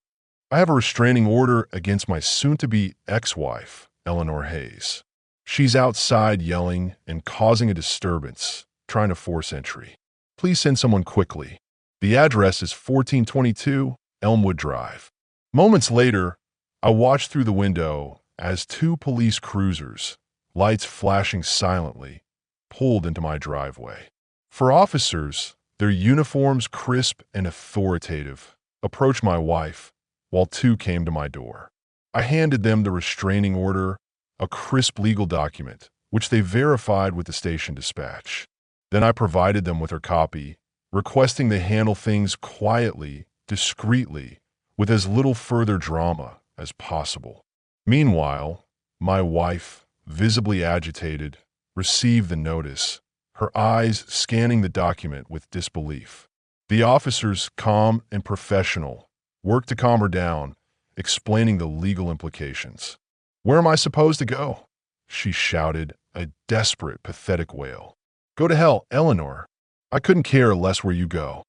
I have a restraining order against my soon-to-be ex-wife, Eleanor Hayes. She's outside yelling and causing a disturbance, trying to force entry. Please send someone quickly. The address is 1422 Elmwood Drive. Moments later, I watched through the window as two police cruisers, lights flashing silently, pulled into my driveway. For officers, their uniforms crisp and authoritative, approached my wife, while two came to my door. I handed them the restraining order, a crisp legal document, which they verified with the station dispatch. Then I provided them with her copy, requesting they handle things quietly, discreetly, with as little further drama as possible. Meanwhile, my wife, visibly agitated, received the notice, her eyes scanning the document with disbelief. The officers, calm and professional, worked to calm her down, explaining the legal implications. "Where am I supposed to go?" she shouted, a desperate, pathetic wail. "Go to hell, Eleanor. I couldn't care less where you go."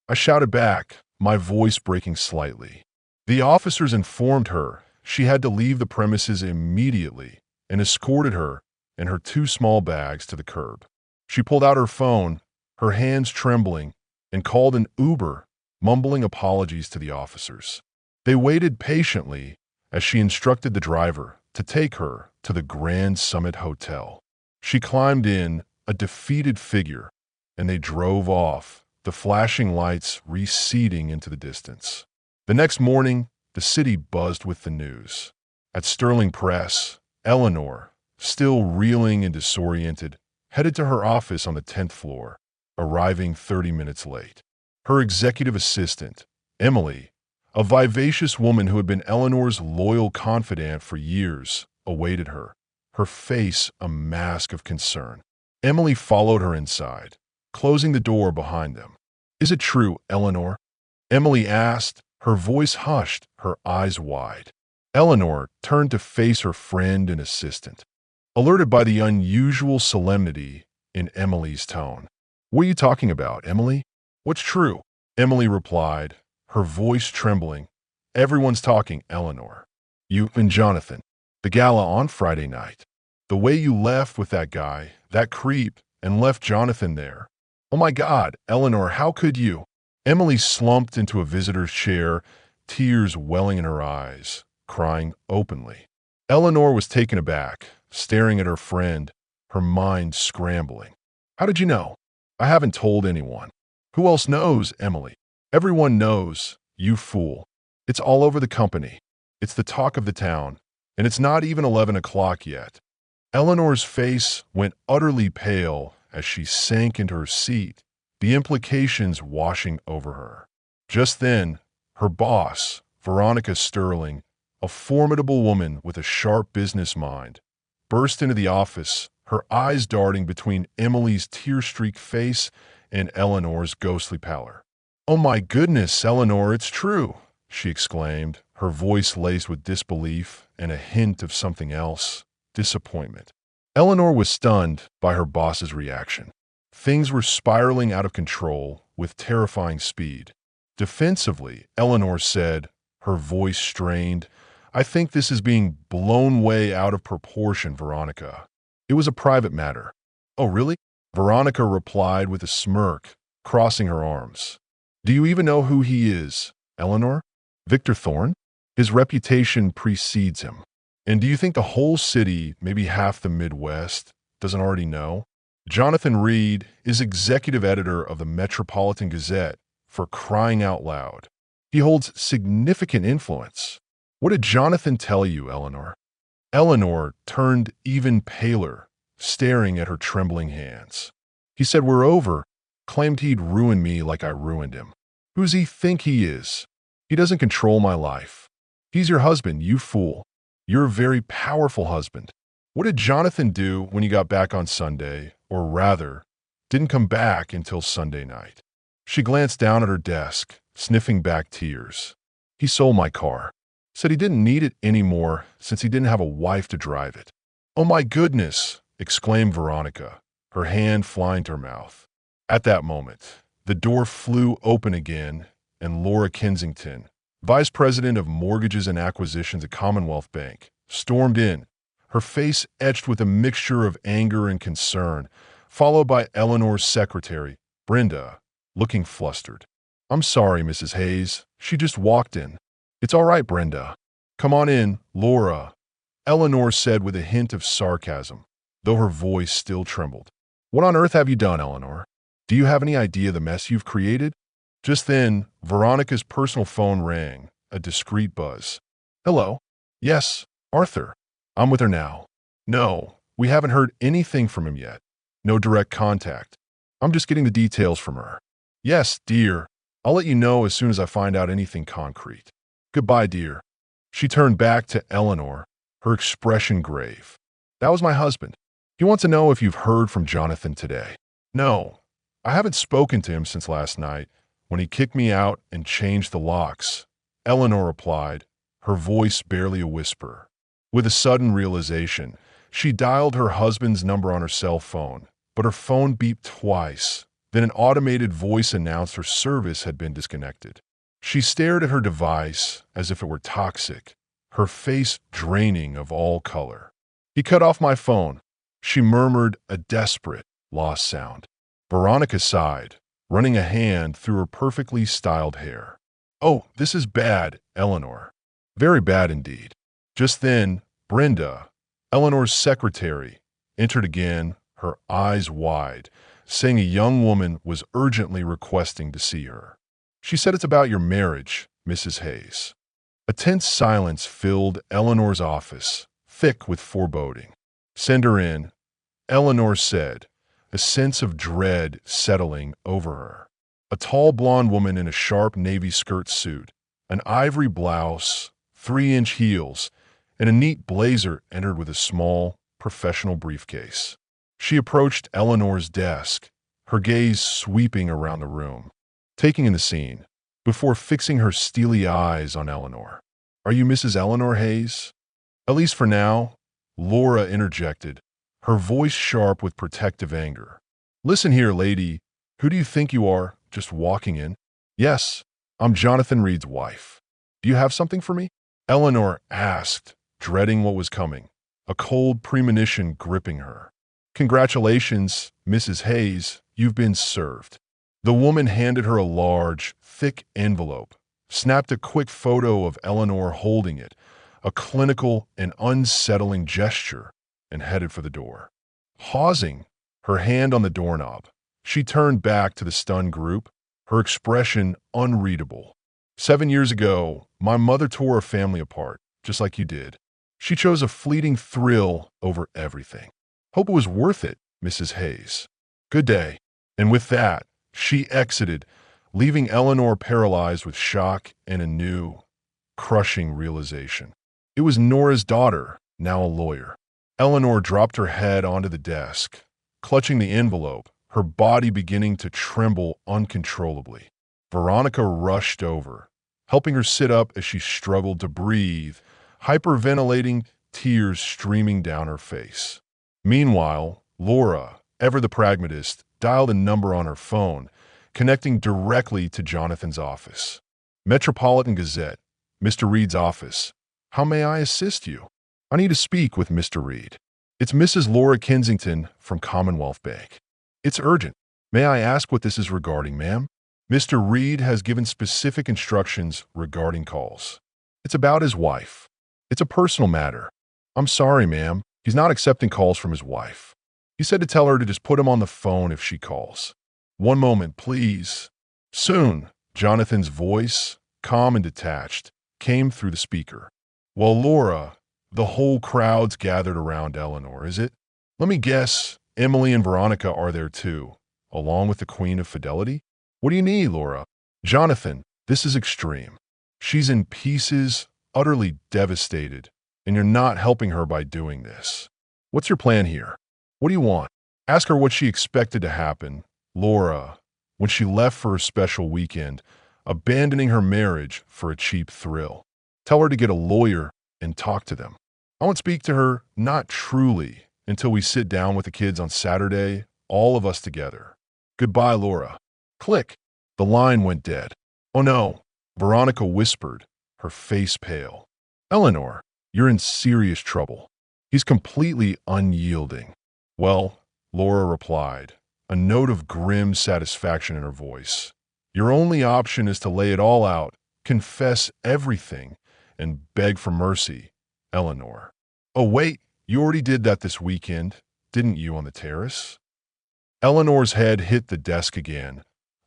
I shouted back, my voice breaking slightly. The officers informed her she had to leave the premises immediately and escorted her and her two small bags to the curb. She pulled out her phone, her hands trembling, and called an Uber, mumbling apologies to the officers. They waited patiently as she instructed the driver to take her to the Grand Summit Hotel. She climbed in, a defeated figure, and they drove off, the flashing lights receding into the distance. The next morning, the city buzzed with the news. At Sterling Press, Eleanor, still reeling and disoriented, headed to her office on the 10th floor, arriving 30 minutes late. Her executive assistant, Emily, a vivacious woman who had been Eleanor's loyal confidant for years, awaited her, her face a mask of concern. Emily followed her inside, closing the door behind them. "Is it true, Eleanor?" Emily asked, her voice hushed, her eyes wide. Eleanor turned to face her friend and assistant, alerted by the unusual solemnity in Emily's tone. "What are you talking about, Emily?" "What's true?" Emily replied, her voice trembling. "Everyone's talking, Eleanor. You and Jonathan. The gala on Friday night. The way you left with that guy, that creep, and left Jonathan there. Oh my God, Eleanor, how could you?" Emily slumped into a visitor's chair, tears welling in her eyes, crying openly. Eleanor was taken aback, staring at her friend, her mind scrambling. "How did you know?" "I haven't told anyone." "Who else knows, Emily?" "Everyone knows, you fool. It's all over the company. It's the talk of the town, and it's not even 11 o'clock yet." Eleanor's face went utterly pale as she sank into her seat, the implications washing over her. Just then, her boss, Veronica Sterling, a formidable woman with a sharp business mind, burst into the office, her eyes darting between Emily's tear-streaked face and Eleanor's ghostly pallor. "Oh my goodness, Eleanor, it's true!" she exclaimed, her voice laced with disbelief and a hint of something else, disappointment. Eleanor was stunned by her boss's reaction. Things were spiraling out of control with terrifying speed. Defensively, Eleanor said, her voice strained, "I think this is being blown way out of proportion, Veronica. It was a private matter." "Oh, really?" Veronica replied with a smirk, crossing her arms. "Do you even know who he is, Eleanor? Victor Thorne? His reputation precedes him. And do you think the whole city, maybe half the Midwest, doesn't already know? Jonathan Reed is executive editor of the Metropolitan Gazette, for crying out loud. He holds significant influence. What did Jonathan tell you, Eleanor?" Eleanor turned even paler, staring at her trembling hands. "He said we're over, claimed he'd ruin me like I ruined him. Who's he think he is? He doesn't control my life. He's your husband, you fool. You're a very powerful husband. What did Jonathan do when you got back on Sunday, or rather, didn't come back until Sunday night?" She glanced down at her desk, sniffing back tears. "He sold my car. Said he didn't need it anymore since he didn't have a wife to drive it." "Oh my goodness!" exclaimed Veronica, her hand flying to her mouth. At that moment, the door flew open again, and Laura Kensington, Vice President of Mortgages and Acquisitions at Commonwealth Bank, stormed in, her face etched with a mixture of anger and concern, followed by Eleanor's secretary, Brenda, looking flustered. "I'm sorry, Mrs. Hayes. She just walked in." "It's all right, Brenda. Come on in, Laura," Eleanor said with a hint of sarcasm, though her voice still trembled. "What on earth have you done, Eleanor? Do you have any idea the mess you've created?" Just then, Veronica's personal phone rang, a discreet buzz. "Hello? Yes, Arthur. I'm with her now." "No, we haven't heard anything from him yet. No direct contact. I'm just getting the details from her." "Yes, dear. I'll let you know as soon as I find out anything concrete. Goodbye, dear." She turned back to Eleanor, her expression grave. "That was my husband. He wants to know if you've heard from Jonathan today." "No, I haven't spoken to him since last night, when he kicked me out and changed the locks," Eleanor replied, her voice barely a whisper. With a sudden realization, she dialed her husband's number on her cell phone, but her phone beeped twice. Then an automated voice announced her service had been disconnected. She stared at her device as if it were toxic, her face draining of all color. "He cut off my phone," she murmured, a desperate, lost sound. Veronica sighed, running a hand through her perfectly styled hair. "Oh, this is bad, Eleanor. Very bad indeed." Just then, Brenda, Eleanor's secretary, entered again, her eyes wide, saying a young woman was urgently requesting to see her. She said, "It's about your marriage, Mrs. Hayes." A tense silence filled Eleanor's office, thick with foreboding. "Send her in," Eleanor said, a sense of dread settling over her. A tall blonde woman in a sharp navy skirt suit, an ivory blouse, 3-inch heels, and a neat blazer entered with a small, professional briefcase. She approached Eleanor's desk, her gaze sweeping around the room, taking in the scene, before fixing her steely eyes on Eleanor. "Are you Mrs. Eleanor Hayes?" "At least for now," Laura interjected, her voice sharp with protective anger. "Listen here, lady. Who do you think you are, just walking in?" "Yes, I'm Jonathan Reed's wife. Do you have something for me?" Eleanor asked, dreading what was coming, a cold premonition gripping her. "Congratulations, Mrs. Hayes, you've been served." The woman handed her a large, thick envelope, snapped a quick photo of Eleanor holding it, a clinical and unsettling gesture, and headed for the door. Pausing, her hand on the doorknob, she turned back to the stunned group, her expression unreadable. "7 years ago, my mother tore our family apart, just like you did. She chose a fleeting thrill over everything. Hope it was worth it, Mrs. Hayes. Good day." And with that, she exited, leaving Eleanor paralyzed with shock and a new, crushing realization. It was Nora's daughter, now a lawyer. Eleanor dropped her head onto the desk, clutching the envelope, her body beginning to tremble uncontrollably. Veronica rushed over, helping her sit up as she struggled to breathe, hyperventilating, tears streaming down her face. Meanwhile, Laura, ever the pragmatist, dialed a number on her phone, connecting directly to Jonathan's office. Metropolitan Gazette, Mr. Reed's office. How may I assist you? I need to speak with Mr. Reed. It's Mrs. Laura Kensington from Commonwealth Bank. It's urgent. May I ask what this is regarding, ma'am? Mr. Reed has given specific instructions regarding calls. It's about his wife. It's a personal matter. I'm sorry, ma'am. He's not accepting calls from his wife. He said to tell her to just put him on the phone if she calls. One moment, please. Soon, Jonathan's voice, calm and detached, came through the speaker. Well, Laura, the whole crowd's gathered around Eleanor, is it? Let me guess, Emily and Veronica are there too, along with the Queen of Fidelity? What do you need, Laura? Jonathan, this is extreme. She's in pieces, utterly devastated, and you're not helping her by doing this. What's your plan here? What do you want? Ask her what she expected to happen, Laura, when she left for a special weekend, abandoning her marriage for a cheap thrill. Tell her to get a lawyer and talk to them. I won't speak to her, not truly, until we sit down with the kids on Saturday, all of us together. Goodbye, Laura. Click. The line went dead. Oh no, Veronica whispered, her face pale. Eleanor, you're in serious trouble. He's completely unyielding. Well, Laura replied, a note of grim satisfaction in her voice. Your only option is to lay it all out, confess everything, and beg for mercy, Eleanor. Oh wait, you already did that this weekend, didn't you, on the terrace? Eleanor's head hit the desk again,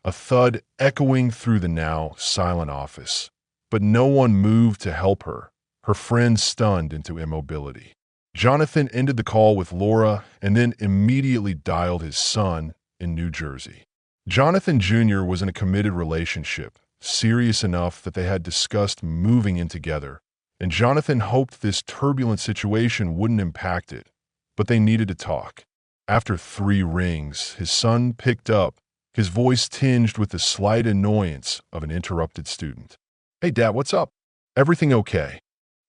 a thud echoing through the now silent office. But no one moved to help her, her friend stunned into immobility. Jonathan ended the call with Laura and then immediately dialed his son in New Jersey. Jonathan Jr. was in a committed relationship, serious enough that they had discussed moving in together, and Jonathan hoped this turbulent situation wouldn't impact it, but they needed to talk. After 3 rings, his son picked up, his voice tinged with the slight annoyance of an interrupted student. Hey, Dad, what's up? Everything okay?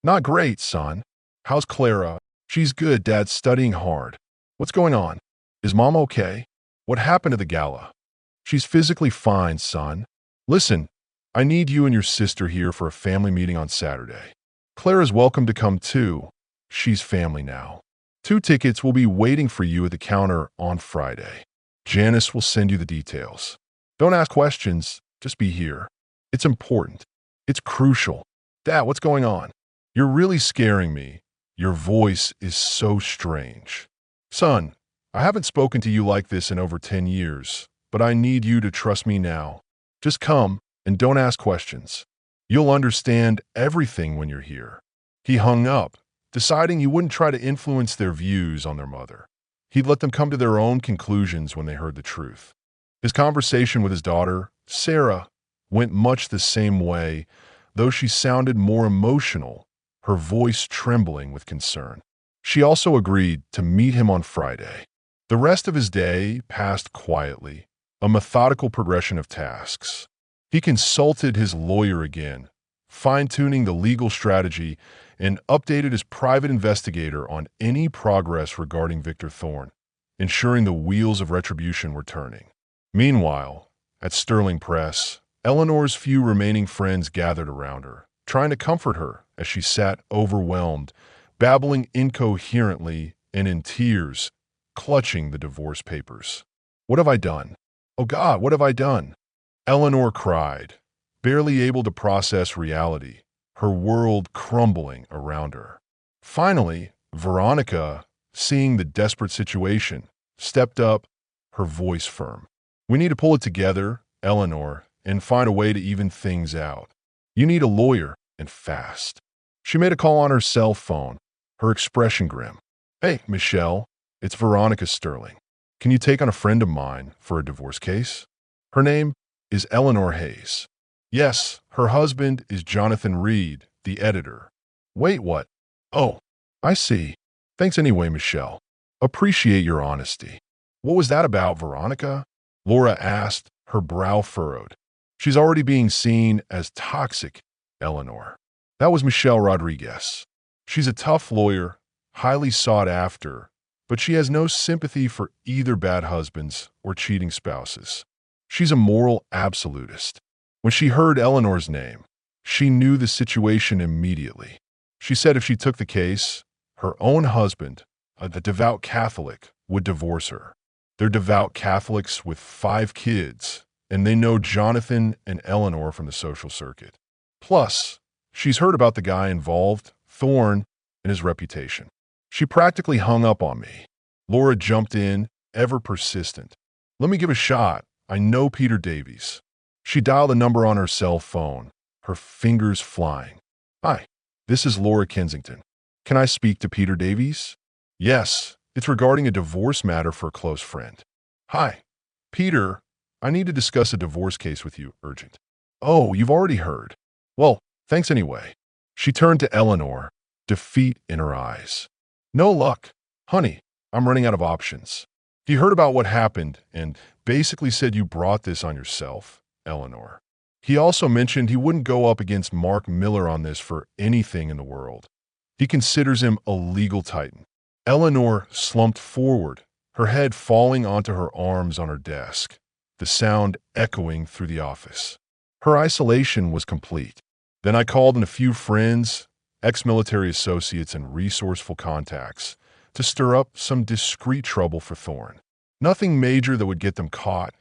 Not great, son. How's Clara? She's good, Dad's studying hard. What's going on? Is Mom okay? What happened to the gala? She's physically fine, son. Listen, I need you and your sister here for a family meeting on Saturday. Clara's welcome to come too. She's family now. 2 tickets will be waiting for you at the counter on Friday. Janice will send you the details. Don't ask questions, just be here. It's important. It's crucial. Dad, what's going on? You're really scaring me. Your voice is so strange. Son, I haven't spoken to you like this in over 10 years, but I need you to trust me now. Just come and don't ask questions. You'll understand everything when you're here. He hung up, deciding he wouldn't try to influence their views on their mother. He'd let them come to their own conclusions when they heard the truth. His conversation with his daughter, Sarah, went much the same way, though she sounded more emotional, her voice trembling with concern. She also agreed to meet him on Friday. The rest of his day passed quietly, a methodical progression of tasks. He consulted his lawyer again, fine-tuning the legal strategy, and updated his private investigator on any progress regarding Victor Thorne, ensuring the wheels of retribution were turning. Meanwhile, at Sterling Press, Eleanor's few remaining friends gathered around her, trying to comfort her as she sat overwhelmed, babbling incoherently and in tears, clutching the divorce papers. What have I done? Oh God, what have I done? Eleanor cried, barely able to process reality, her world crumbling around her. Finally, Veronica, seeing the desperate situation, stepped up, her voice firm. We need to pull it together, Eleanor, and find a way to even things out. You need a lawyer, and fast. She made a call on her cell phone, her expression grim. Hey, Michelle, it's Veronica Sterling. Can you take on a friend of mine for a divorce case? Her name is Eleanor Hayes. Yes, her husband is Jonathan Reed, the editor. Wait, what? Oh, I see. Thanks anyway, Michelle. Appreciate your honesty. What was that about, Veronica? Laura asked, her brow furrowed. She's already being seen as toxic, Eleanor. That was Michelle Rodriguez. She's a tough lawyer, highly sought after, but she has no sympathy for either bad husbands or cheating spouses. She's a moral absolutist. When she heard Eleanor's name, she knew the situation immediately. She said if she took the case, her own husband, a devout Catholic, would divorce her. They're devout Catholics with 5 kids, and they know Jonathan and Eleanor from the social circuit. Plus, she's heard about the guy involved, Thorne, and his reputation. She practically hung up on me. Laura jumped in, ever persistent. Let me give a shot. I know Peter Davies. She dialed a number on her cell phone, her fingers flying. Hi, this is Laura Kensington. Can I speak to Peter Davies? Yes, it's regarding a divorce matter for a close friend. Hi, Peter. I need to discuss a divorce case with you, urgent. Oh, you've already heard. Well, thanks anyway. She turned to Eleanor, defeat in her eyes. No luck. Honey, I'm running out of options. He heard about what happened and basically said you brought this on yourself, Eleanor. He also mentioned he wouldn't go up against Mark Miller on this for anything in the world. He considers him a legal titan. Eleanor slumped forward, her head falling onto her arms on her desk, the sound echoing through the office. Her isolation was complete. Then I called in a few friends, ex-military associates, and resourceful contacts to stir up some discreet trouble for Thorne. Nothing major that would get them caught,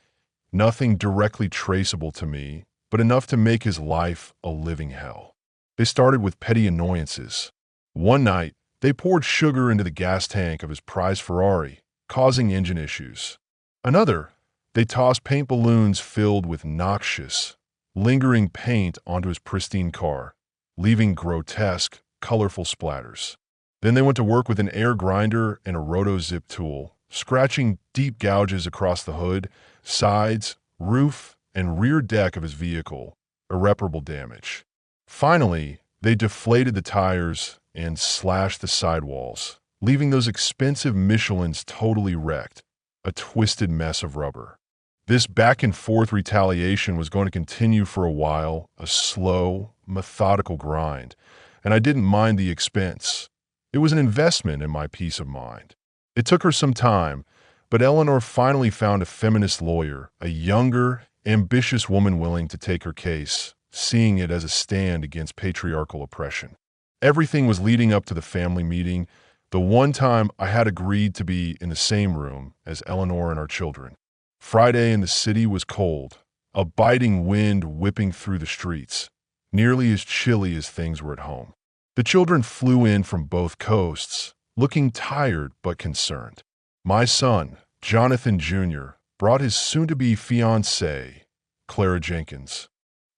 nothing directly traceable to me, but enough to make his life a living hell. They started with petty annoyances. One night, they poured sugar into the gas tank of his prized Ferrari, causing engine issues. Another, they tossed paint balloons filled with noxious, lingering paint onto his pristine car, leaving grotesque, colorful splatters. Then they went to work with an air grinder and a roto-zip tool, scratching deep gouges across the hood, sides, roof, and rear deck of his vehicle, irreparable damage. Finally, they deflated the tires and slashed the sidewalls, leaving those expensive Michelins totally wrecked, a twisted mess of rubber. This back-and-forth retaliation was going to continue for a while, a slow, methodical grind, and I didn't mind the expense. It was an investment in my peace of mind. It took her some time, but Eleanor finally found a feminist lawyer, a younger, ambitious woman willing to take her case, seeing it as a stand against patriarchal oppression. Everything was leading up to the family meeting, the one time I had agreed to be in the same room as Eleanor and our children. Friday in the city was cold, a biting wind whipping through the streets, nearly as chilly as things were at home. The children flew in from both coasts, looking tired but concerned. My son, Jonathan Jr., brought his soon-to-be fiancée, Clara Jenkins,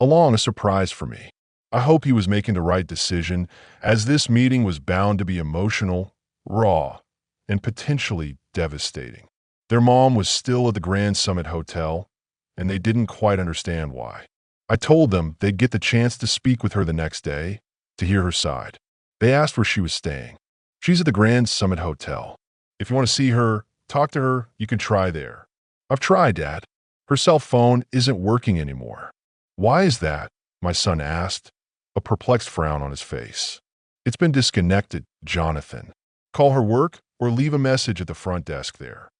along, a surprise for me. I hope he was making the right decision, as this meeting was bound to be emotional, raw, and potentially devastating. Their mom was still at the Grand Summit Hotel, and they didn't quite understand why. I told them they'd get the chance to speak with her the next day, to hear her side. They asked where she was staying. She's at the Grand Summit Hotel. If you want to see her, talk to her, you can try there. I've tried, Dad. Her cell phone isn't working anymore. Why is that? My son asked, a perplexed frown on his face. It's been disconnected, Jonathan. Call her work or leave a message at the front desk there.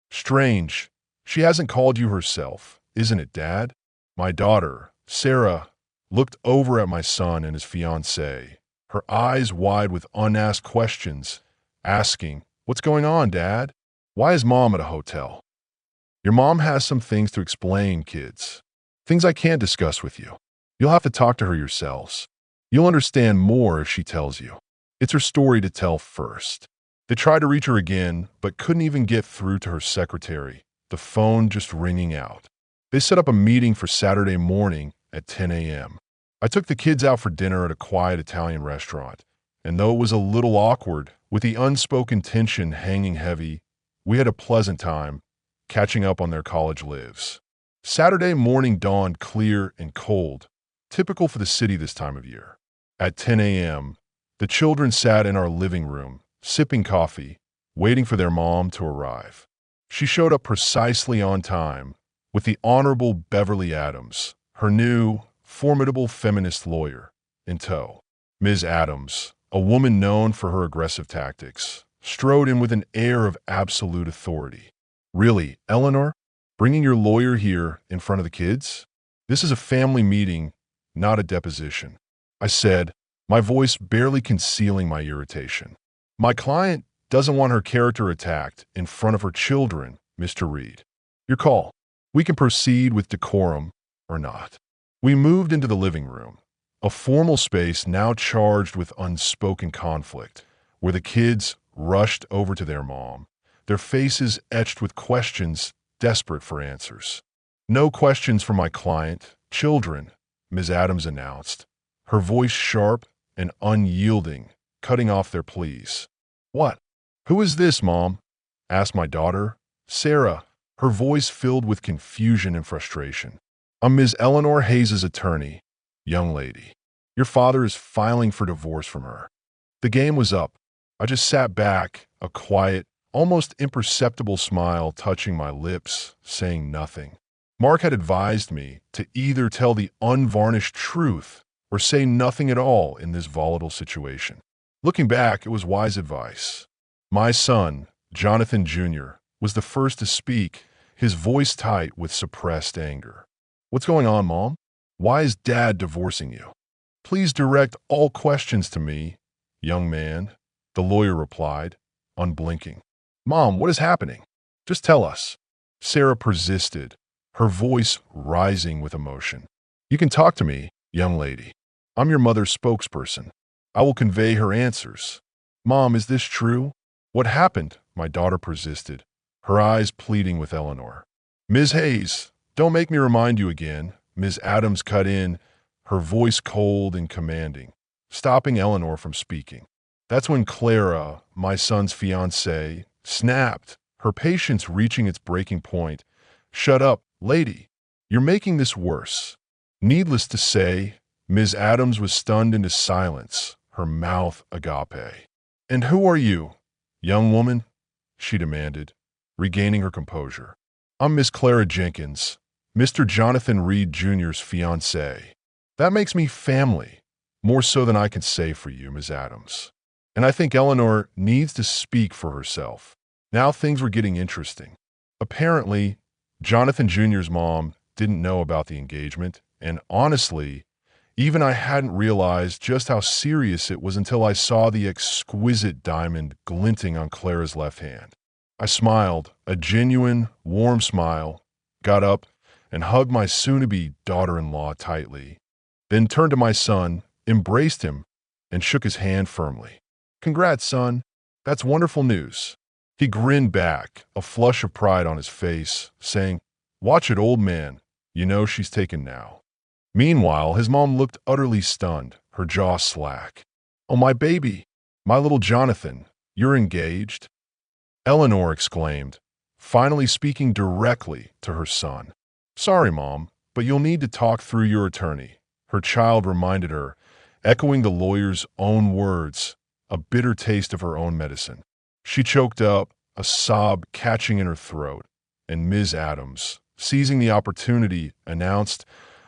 Strange. She hasn't called you herself, isn't it, Dad? My daughter, Sarah, looked over at my son and his fiancée, her eyes wide with unasked questions, asking, "What's going on, Dad? Why is Mom at a hotel?" Your mom has some things to explain, kids. Things I can't discuss with you. You'll have to talk to her yourselves. You'll understand more if she tells you. It's her story to tell first. They tried to reach her again, but couldn't even get through to her secretary, the phone just ringing out. They set up a meeting for Saturday morning at 10 a.m. I took the kids out for dinner at a quiet Italian restaurant, and though it was a little awkward, with the unspoken tension hanging heavy, we had a pleasant time, catching up on their college lives. Saturday morning dawned clear and cold, typical for the city this time of year. At 10 a.m., the children sat in our living room, sipping coffee, waiting for their mom to arrive. She showed up precisely on time, with the Honorable Beverly Adams, her new, formidable feminist lawyer, in tow. Ms. Adams, a woman known for her aggressive tactics, strode in with an air of absolute authority. Really, Eleanor? Bringing your lawyer here in front of the kids? This is a family meeting, not a deposition, I said, my voice barely concealing my irritation. My client doesn't want her character attacked in front of her children, Mr. Reed. Your call. We can proceed with decorum or not. We moved into the living room, a formal space now charged with unspoken conflict, where the kids rushed over to their mom, their faces etched with questions desperate for answers. No questions for my client, children, Ms. Adams announced, her voice sharp and unyielding, cutting off their pleas. What? Who is this, Mom? Asked my daughter, Sarah, her voice filled with confusion and frustration. I'm Ms. Eleanor Hayes's attorney, young lady. Your father is filing for divorce from her. The game was up. I just sat back, a quiet, almost imperceptible smile touching my lips, saying nothing. Mark had advised me to either tell the unvarnished truth or say nothing at all in this volatile situation. Looking back, it was wise advice. My son, Jonathan Jr., was the first to speak, his voice tight with suppressed anger. What's going on, Mom? Why is Dad divorcing you? Please direct all questions to me, young man, the lawyer replied, unblinking. Mom, what is happening? Just tell us. Sarah persisted, her voice rising with emotion. You can talk to me, young lady. I'm your mother's spokesperson. I will convey her answers. Mom, is this true? What happened? My daughter persisted, her eyes pleading with Eleanor. Ms. Hayes, don't make me remind you again. Ms. Adams cut in, her voice cold and commanding, stopping Eleanor from speaking. That's when Clara, my son's fiancée, snapped, her patience reaching its breaking point. Shut up, lady. You're making this worse. Needless to say, Ms. Adams was stunned into silence, her mouth agape. And who are you, young woman? She demanded, regaining her composure. I'm Miss Clara Jenkins, Mr. Jonathan Reed Jr.'s fiancée. That makes me family, more so than I can say for you, Ms. Adams. And I think Eleanor needs to speak for herself. Now things were getting interesting. Apparently, Jonathan Jr.'s mom didn't know about the engagement, and honestly, even I hadn't realized just how serious it was until I saw the exquisite diamond glinting on Clara's left hand. I smiled, a genuine, warm smile, got up, and hugged my soon-to-be daughter-in-law tightly, then turned to my son, embraced him, and shook his hand firmly. Congrats, son. That's wonderful news. He grinned back, a flush of pride on his face, saying, Watch it, old man. You know she's taken now. Meanwhile, his mom looked utterly stunned, her jaw slack. Oh, my baby, my little Jonathan, you're engaged? Eleanor exclaimed, finally speaking directly to her son. Sorry, Mom, but you'll need to talk through your attorney, her child reminded her, echoing the lawyer's own words, a bitter taste of her own medicine. She choked up, a sob catching in her throat, and Ms. Adams, seizing the opportunity, announced,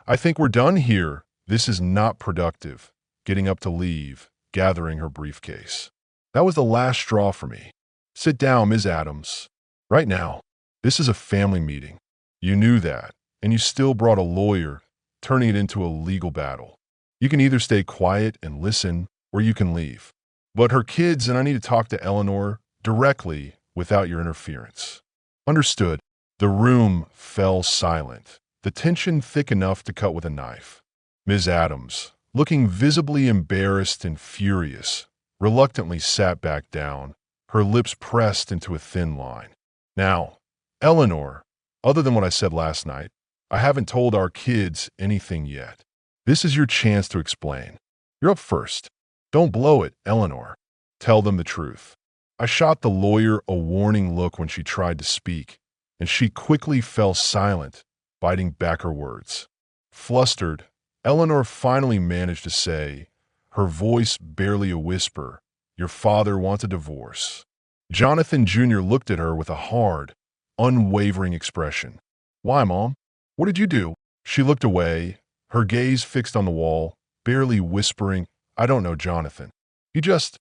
I think we're done here. This is not productive. Getting up to leave, gathering her briefcase. That was the last straw for me. Sit down, Ms. Adams. Right now, this is a family meeting. You knew that, and you still brought a lawyer, turning it into a legal battle. You can either stay quiet and listen, or you can leave. But her kids and I need to talk to Eleanor directly without your interference. Understood. The room fell silent, the tension thick enough to cut with a knife. Ms. Adams, looking visibly embarrassed and furious, reluctantly sat back down, her lips pressed into a thin line. Now, Eleanor, other than what I said last night, I haven't told our kids anything yet. This is your chance to explain. You're up first. Don't blow it, Eleanor. Tell them the truth. I shot the lawyer a warning look when she tried to speak, and she quickly fell silent, biting back her words. Flustered, Eleanor finally managed to say, her voice barely a whisper, Your father wants a divorce. Jonathan Jr. looked at her with a hard, unwavering expression. Why, Mom? What did you do? She looked away, her gaze fixed on the wall, barely whispering, I don't know, Jonathan. He just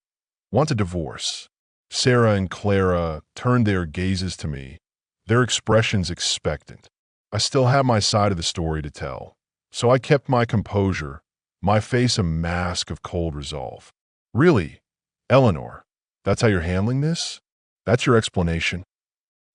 wants a divorce. Sarah and Clara turned their gazes to me, their expressions expectant. I still had my side of the story to tell, so I kept my composure, my face a mask of cold resolve. Really, Eleanor, that's how you're handling this? That's your explanation?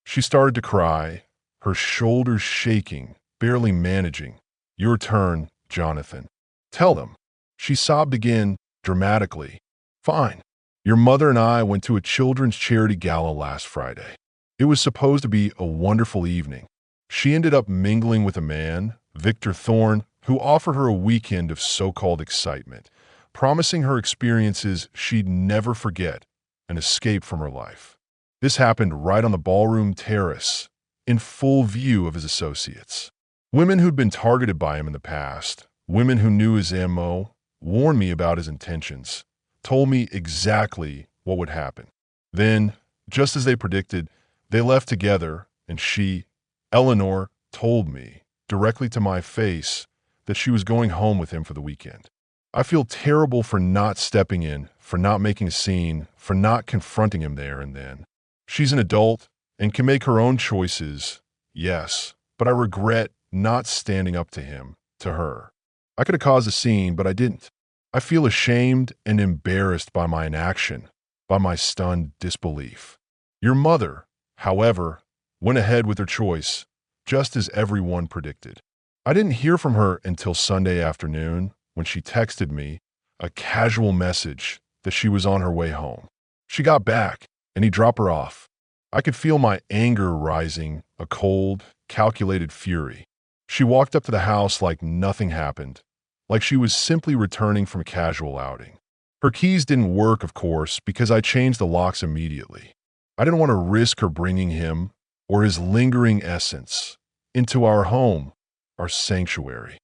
She started to cry, her shoulders shaking, barely managing. Your turn, Jonathan. Tell them. She sobbed again, dramatically. Fine. Your mother and I went to a children's charity gala last Friday. It was supposed to be a wonderful evening. She ended up mingling with a man, Victor Thorne, who offered her a weekend of so-called excitement, promising her experiences she'd never forget, an escape from her life. This happened right on the ballroom terrace, in full view of his associates. Women who'd been targeted by him in the past, women who knew his MO, warned me about his intentions, told me exactly what would happen. Then, just as they predicted, they left together, and she, Eleanor, told me, directly to my face, that she was going home with him for the weekend. I feel terrible for not stepping in, for not making a scene, for not confronting him there and then. She's an adult and can make her own choices, yes, but I regret not standing up to him, to her. I could have caused a scene, but I didn't. I feel ashamed and embarrassed by my inaction, by my stunned disbelief. Your mother, however, went ahead with her choice, just as everyone predicted. I didn't hear from her until Sunday afternoon when she texted me a casual message that she was on her way home. She got back, and he dropped her off. I could feel my anger rising, a cold, calculated fury. She walked up to the house like nothing happened, like she was simply returning from a casual outing. Her keys didn't work, of course, because I changed the locks immediately. I didn't want to risk her bringing him, or his lingering essence, into our home, our sanctuary.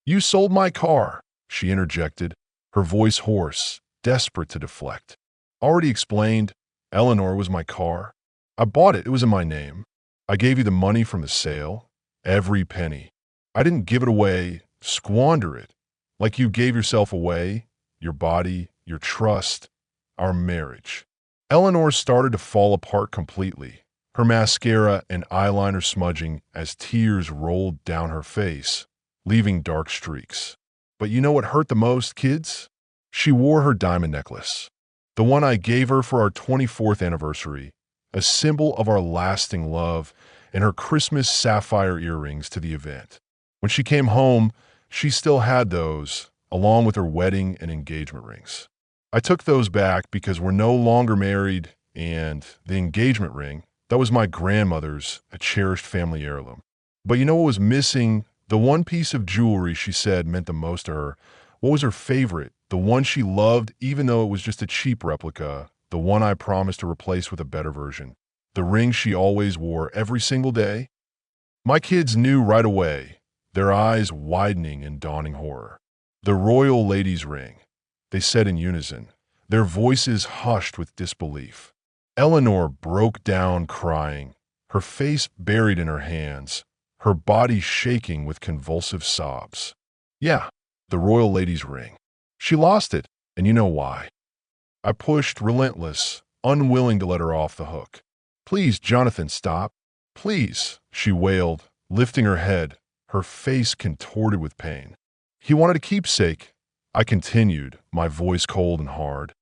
You sold my car, she interjected, her voice hoarse, desperate to deflect. Already explained, Eleanor was my car. I bought it, it was in my name. I gave you the money from the sale, every penny. I didn't give it away, squander it, like you gave yourself away, your body, your trust, our marriage. Eleanor started to fall apart completely, her mascara and eyeliner smudging as tears rolled down her face, leaving dark streaks. But you know what hurt the most, kids? She wore her diamond necklace, the one I gave her for our 24th anniversary, a symbol of our lasting love, and her Christmas sapphire earrings to the event. When she came home, she still had those, along with her wedding and engagement rings. I took those back because we're no longer married, and the engagement ring, that was my grandmother's, a cherished family heirloom. But you know what was missing? The one piece of jewelry she said meant the most to her. What was her favorite? The one she loved, even though it was just a cheap replica, the one I promised to replace with a better version. The ring she always wore every single day. My kids knew right away, their eyes widening in dawning horror. The royal lady's ring, they said in unison, their voices hushed with disbelief. Eleanor broke down crying, her face buried in her hands, her body shaking with convulsive sobs. Yeah, the royal lady's ring. She lost it, and you know why. I pushed, relentless, unwilling to let her off the hook. Please, Jonathan, stop. Please, she wailed, lifting her head, her face contorted with pain. He wanted a keepsake, I continued, my voice cold and hard.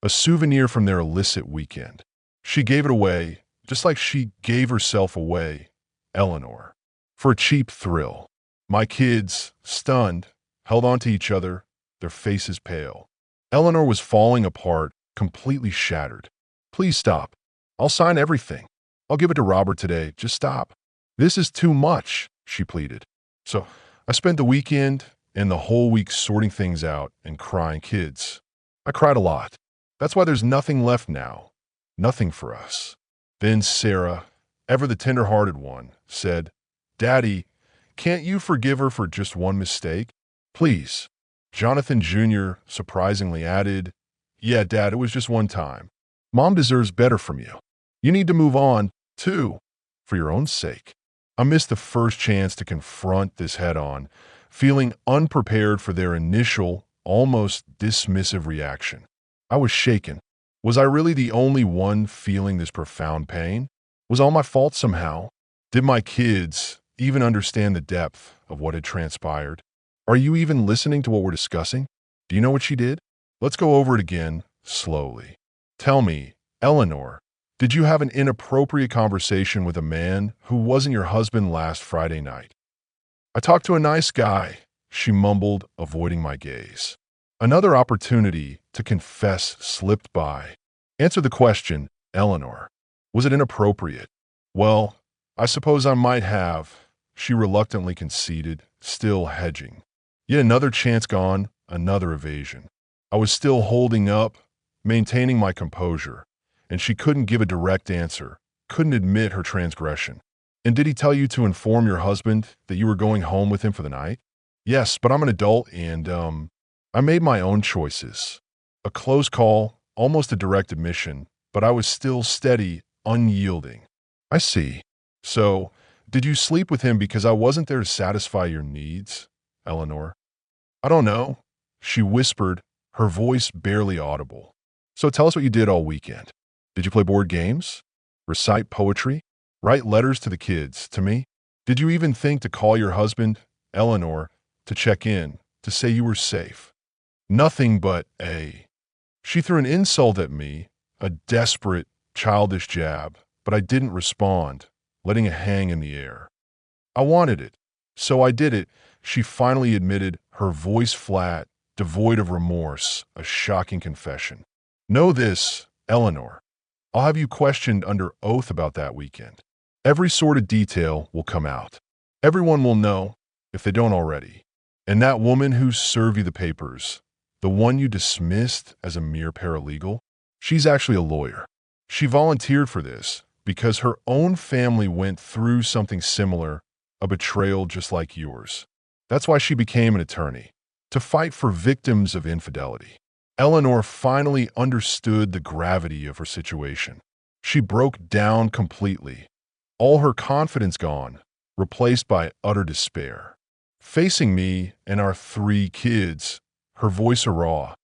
A souvenir from their illicit weekend. She gave it away, just like she gave herself away, Eleanor, for a cheap thrill. My kids, stunned, held on to each other, their faces pale. Eleanor was falling apart, completely shattered. Please stop. I'll sign everything. I'll give it to Robert today. Just stop. This is too much, she pleaded. So I spent the weekend and the whole week sorting things out and crying. Kids, I cried a lot. That's why there's nothing left now. Nothing for us. Then Sarah, ever the tender-hearted one, said, Daddy, can't you forgive her for just one mistake? Please. Jonathan Jr. surprisingly added, Yeah, Dad, it was just one time. Mom deserves better from you. You need to move on, too, for your own sake. I missed the first chance to confront this head-on, feeling unprepared for their initial, almost dismissive reaction. I was shaken. Was I really the only one feeling this profound pain? Was all my fault somehow? Did my kids even understand the depth of what had transpired? Are you even listening to what we're discussing? Do you know what she did? Let's go over it again, slowly. Tell me, Eleanor, did you have an inappropriate conversation with a man who wasn't your husband last Friday night? I talked to a nice guy, she mumbled, avoiding my gaze. Another opportunity to confess slipped by. Answer the question, Eleanor. Was it inappropriate? Well, I suppose I might have, she reluctantly conceded, still hedging. Yet another chance gone, another evasion. I was still holding up, maintaining my composure, and she couldn't give a direct answer, couldn't admit her transgression. And did he tell you to inform your husband that you were going home with him for the night? Yes, but I'm an adult and, I made my own choices. A close call, almost a direct admission, but I was still steady, unyielding. I see. So, did you sleep with him because I wasn't there to satisfy your needs, Eleanor? I don't know, she whispered, her voice barely audible. So tell us what you did all weekend. Did you play board games? Recite poetry? Write letters to the kids, to me? Did you even think to call your husband, Eleanor, to check in, to say you were safe? Nothing but a. She threw an insult at me, a desperate, childish jab, but I didn't respond, letting it hang in the air. I wanted it, so I did it, she finally admitted, her voice flat, devoid of remorse, a shocking confession. Know this, Eleanor. I'll have you questioned under oath about that weekend. Every sort of detail will come out. Everyone will know, if they don't already. And that woman who served you the papers, the one you dismissed as a mere paralegal, she's actually a lawyer. She volunteered for this because her own family went through something similar, a betrayal just like yours. That's why she became an attorney, to fight for victims of infidelity. Eleanor finally understood the gravity of her situation. She broke down completely, all her confidence gone, replaced by utter despair. Facing me and our 3 kids, her voice a raw,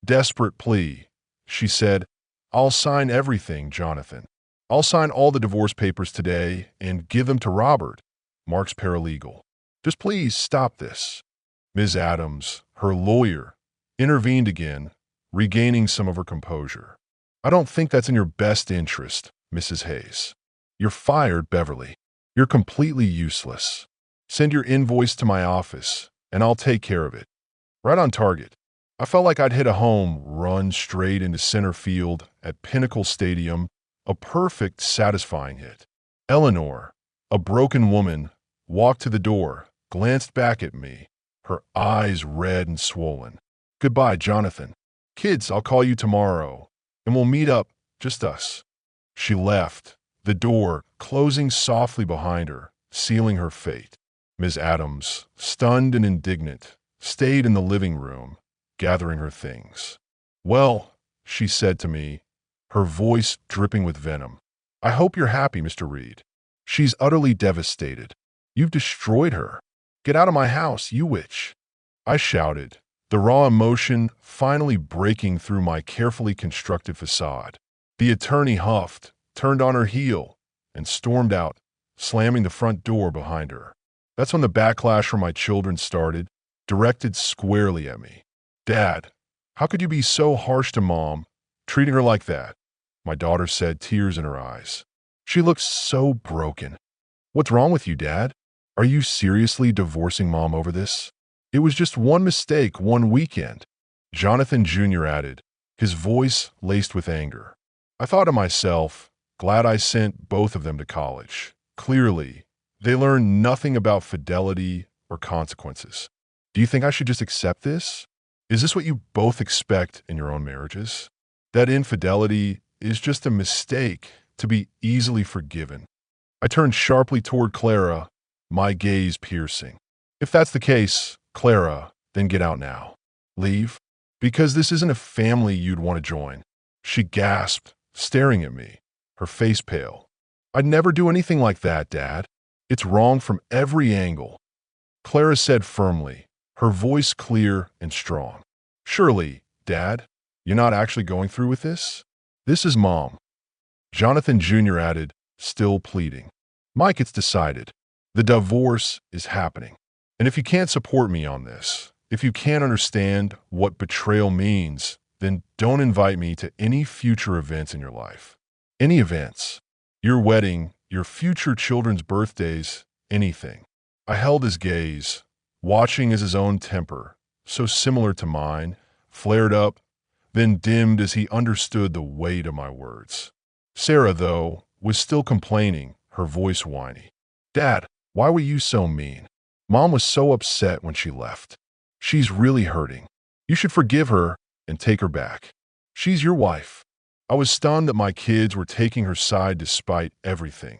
desperate plea, she said, I'll sign everything, Jonathan. I'll sign all the divorce papers today and give them to Robert, Mark's paralegal. Just please stop this. Ms. Adams, her lawyer, intervened again, regaining some of her composure. I don't think that's in your best interest, Mrs. Hayes. You're fired, Beverly. You're completely useless. Send your invoice to my office, and I'll take care of it. Right on target. I felt like I'd hit a home run straight into center field at Pinnacle Stadium, a perfect, satisfying hit. Eleanor, a broken woman, walked to the door, glanced back at me, her eyes red and swollen. Goodbye, Jonathan. Kids, I'll call you tomorrow, and we'll meet up, just us. She left, the door closing softly behind her, sealing her fate. Ms. Adams, stunned and indignant, stayed in the living room, gathering her things. Well, she said to me, her voice dripping with venom, I hope you're happy, Mr. Reed. She's utterly devastated. You've destroyed her. Get out of my house, you witch. I shouted, the raw emotion finally breaking through my carefully constructed facade. The attorney huffed, turned on her heel, and stormed out, slamming the front door behind her. That's when the backlash from my children started, directed squarely at me. Dad, how could you be so harsh to Mom, treating her like that? My daughter said, tears in her eyes. She looked so broken. What's wrong with you, Dad? Are you seriously divorcing Mom over this? It was just one mistake, one weekend, Jonathan Jr. added, his voice laced with anger. I thought to myself, glad I sent both of them to college. Clearly, they learned nothing about fidelity or consequences. Do you think I should just accept this? Is this what you both expect in your own marriages? That infidelity is just a mistake to be easily forgiven. I turned sharply toward Clara, my gaze piercing. If that's the case, Clara, then get out now. Leave? Because this isn't a family you'd want to join. She gasped, staring at me, her face pale. I'd never do anything like that, Dad. It's wrong from every angle. Clara said firmly, her voice clear and strong. Surely, Dad, you're not actually going through with this? "This is Mom," Jonathan Jr. added, still pleading. "Mike, it's decided. The divorce is happening. And if you can't support me on this, if you can't understand what betrayal means, then don't invite me to any future events in your life. Any events. Your wedding, your future children's birthdays, anything." I held his gaze, watching as his own temper, so similar to mine, flared up, then dimmed as he understood the weight of my words. Sarah, though, was still complaining, her voice whiny. "Dad, why were you so mean? Mom was so upset when she left. She's really hurting. You should forgive her and take her back. She's your wife." I was stunned that my kids were taking her side despite everything,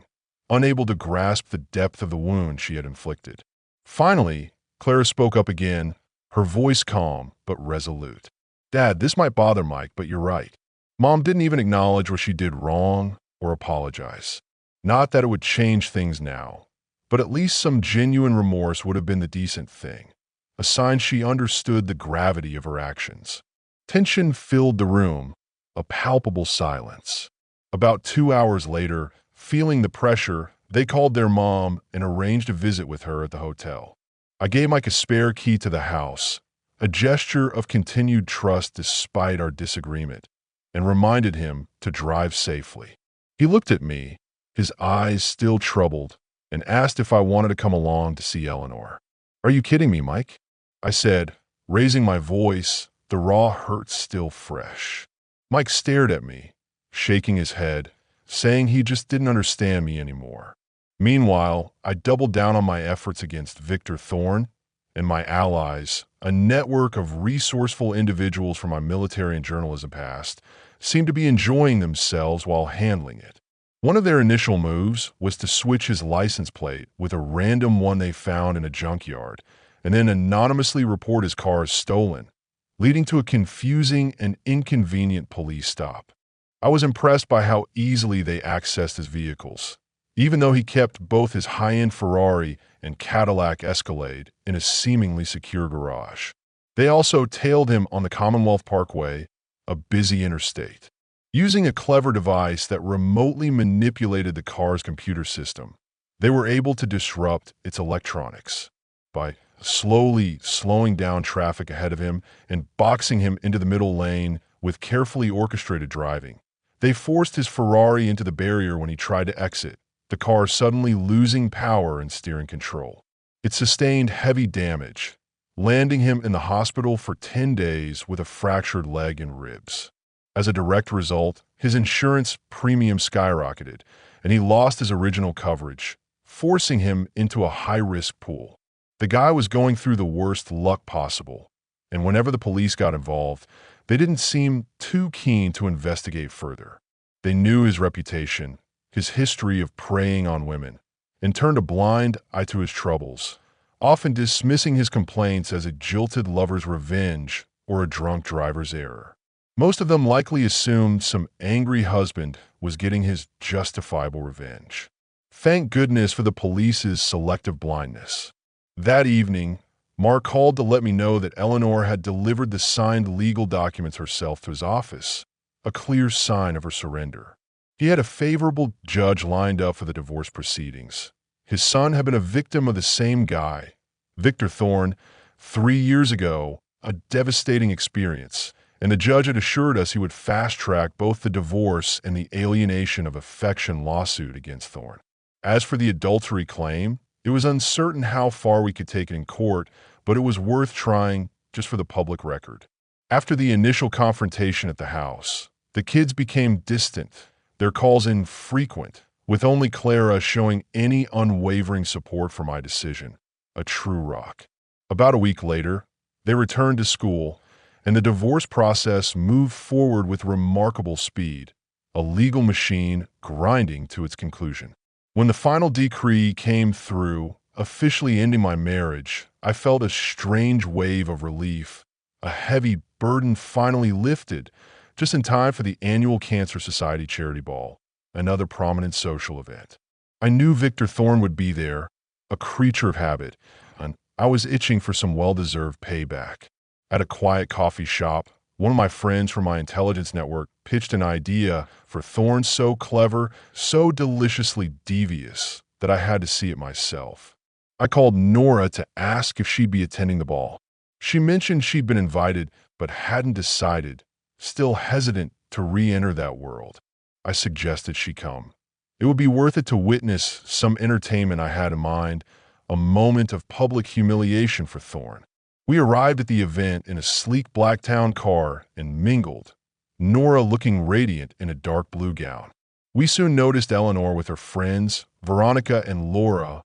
unable to grasp the depth of the wound she had inflicted. Finally, Clara spoke up again, her voice calm but resolute. "Dad, this might bother Mike, but you're right. Mom didn't even acknowledge what she did wrong or apologize. Not that it would change things now, but at least some genuine remorse would have been the decent thing, a sign she understood the gravity of her actions." Tension filled the room, a palpable silence. About 2 hours later, feeling the pressure, they called their mom and arranged a visit with her at the hotel. I gave Mike a spare key to the house, a gesture of continued trust despite our disagreement, and reminded him to drive safely. He looked at me, his eyes still troubled, and asked if I wanted to come along to see Eleanor. "Are you kidding me, Mike?" I said, raising my voice, the raw hurt still fresh. Mike stared at me, shaking his head, saying he just didn't understand me anymore. Meanwhile, I doubled down on my efforts against Victor Thorne and my allies, a network of resourceful individuals from my military and journalism past, seemed to be enjoying themselves while handling it. One of their initial moves was to switch his license plate with a random one they found in a junkyard, and then anonymously report his car as stolen, leading to a confusing and inconvenient police stop. I was impressed by how easily they accessed his vehicles, even though he kept both his high-end Ferrari and Cadillac Escalade in a seemingly secure garage. They also tailed him on the Commonwealth Parkway, a busy interstate. Using a clever device that remotely manipulated the car's computer system, they were able to disrupt its electronics by slowly slowing down traffic ahead of him and boxing him into the middle lane with carefully orchestrated driving. They forced his Ferrari into the barrier when he tried to exit, the car suddenly losing power and steering control. It sustained heavy damage, landing him in the hospital for 10 days with a fractured leg and ribs. As a direct result, his insurance premium skyrocketed, and he lost his original coverage, forcing him into a high-risk pool. The guy was going through the worst luck possible, and whenever the police got involved, they didn't seem too keen to investigate further. They knew his reputation, his history of preying on women, and turned a blind eye to his troubles, often dismissing his complaints as a jilted lover's revenge or a drunk driver's error. Most of them likely assumed some angry husband was getting his justifiable revenge. Thank goodness for the police's selective blindness. That evening, Mark called to let me know that Eleanor had delivered the signed legal documents herself to his office, a clear sign of her surrender. He had a favorable judge lined up for the divorce proceedings. His son had been a victim of the same guy, Victor Thorne, 3 years ago, a devastating experience, and the judge had assured us he would fast-track both the divorce and the alienation of affection lawsuit against Thorne. As for the adultery claim, it was uncertain how far we could take it in court, but it was worth trying just for the public record. After the initial confrontation at the house, the kids became distant, their calls infrequent, with only Clara showing any unwavering support for my decision, a true rock. About a week later, they returned to school, and the divorce process moved forward with remarkable speed, a legal machine grinding to its conclusion. When the final decree came through, officially ending my marriage, I felt a strange wave of relief, a heavy burden finally lifted, just in time for the annual Cancer Society Charity Ball, another prominent social event. I knew Victor Thorne would be there, a creature of habit, and I was itching for some well-deserved payback. At a quiet coffee shop, one of my friends from my intelligence network pitched an idea for Thorn so clever, so deliciously devious, that I had to see it myself. I called Nora to ask if she'd be attending the ball. She mentioned she'd been invited, but hadn't decided, still hesitant to re-enter that world. I suggested she come. It would be worth it to witness some entertainment I had in mind, a moment of public humiliation for Thorn. We arrived at the event in a sleek black town car and mingled, Nora looking radiant in a dark blue gown. We soon noticed Eleanor with her friends, Veronica and Laura,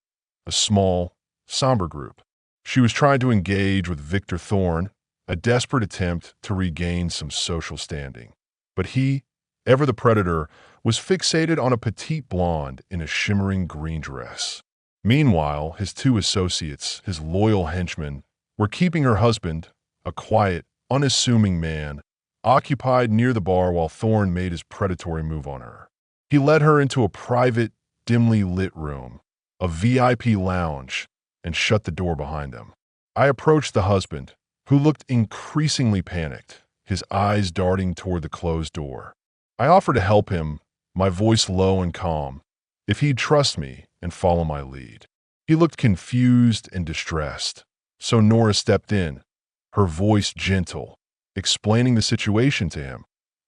a small, somber group. She was trying to engage with Victor Thorn, a desperate attempt to regain some social standing. But he, ever the predator, was fixated on a petite blonde in a shimmering green dress. Meanwhile, his two associates, his loyal henchmen, were keeping her husband, a quiet, unassuming man, occupied near the bar while Thorn made his predatory move on her. He led her into a private, dimly lit room, a VIP lounge, and shut the door behind them. I approached the husband, who looked increasingly panicked, his eyes darting toward the closed door. I offered to help him, my voice low and calm, if he'd trust me and follow my lead. He looked confused and distressed, so Nora stepped in, her voice gentle, explaining the situation to him,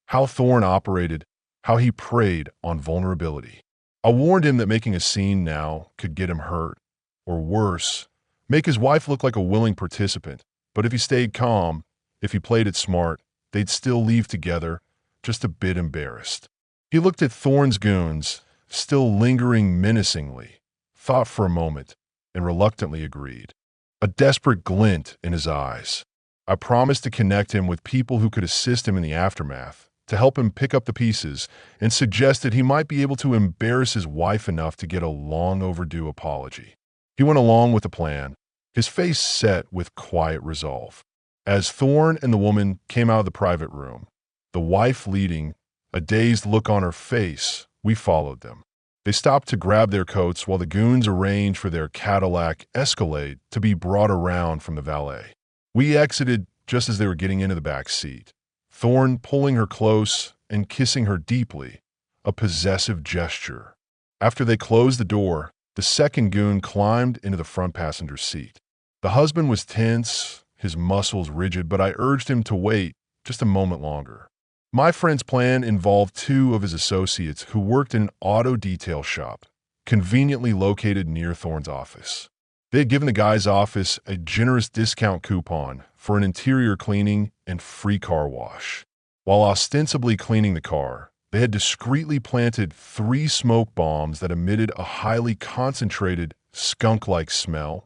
how Thorn operated, how he preyed on vulnerability. I warned him that making a scene now could get him hurt, or worse, make his wife look like a willing participant. But if he stayed calm, if he played it smart, they'd still leave together, just a bit embarrassed. He looked at Thorn's goons, still lingering menacingly, thought for a moment, and reluctantly agreed. A desperate glint in his eyes. I promised to connect him with people who could assist him in the aftermath, to help him pick up the pieces, and suggested he might be able to embarrass his wife enough to get a long overdue apology. He went along with the plan, his face set with quiet resolve. As Thorn and the woman came out of the private room, the wife leading, a dazed look on her face, we followed them. They stopped to grab their coats while the goons arranged for their Cadillac Escalade to be brought around from the valet. We exited just as they were getting into the back seat, Thorn pulling her close and kissing her deeply, a possessive gesture. After they closed the door, the second goon climbed into the front passenger seat. The husband was tense, his muscles rigid, but I urged him to wait just a moment longer. My friend's plan involved two of his associates who worked in an auto detail shop, conveniently located near Thorn's office. They had given the guy's office a generous discount coupon for an interior cleaning and free car wash. While ostensibly cleaning the car, they had discreetly planted 3 smoke bombs that emitted a highly concentrated, skunk-like smell,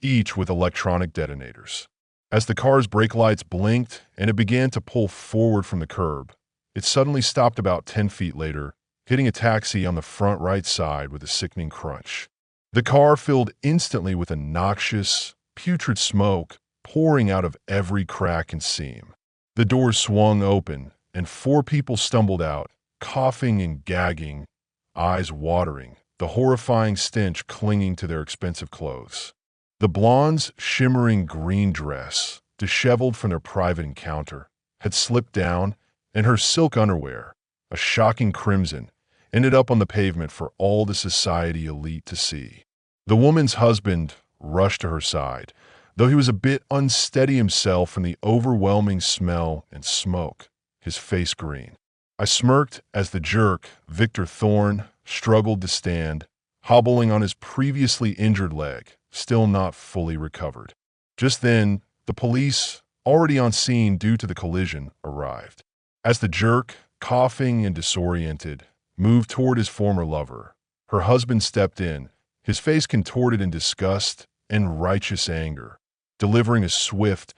each with electronic detonators. As the car's brake lights blinked and it began to pull forward from the curb, it suddenly stopped about 10 feet later, hitting a taxi on the front right side with a sickening crunch. The car filled instantly with a noxious, putrid smoke pouring out of every crack and seam. The doors swung open, and 4 people stumbled out, coughing and gagging, eyes watering, the horrifying stench clinging to their expensive clothes. The blonde's shimmering green dress, disheveled from their private encounter, had slipped down, and her silk underwear, a shocking crimson, ended up on the pavement for all the society elite to see. The woman's husband rushed to her side, though he was a bit unsteady himself from the overwhelming smell and smoke, his face green. I smirked as the jerk, Victor Thorn, struggled to stand, hobbling on his previously injured leg, still not fully recovered. Just then, the police, already on scene due to the collision, arrived. As the jerk, coughing and disoriented, moved toward his former lover, her husband stepped in, his face contorted in disgust and righteous anger, delivering a swift,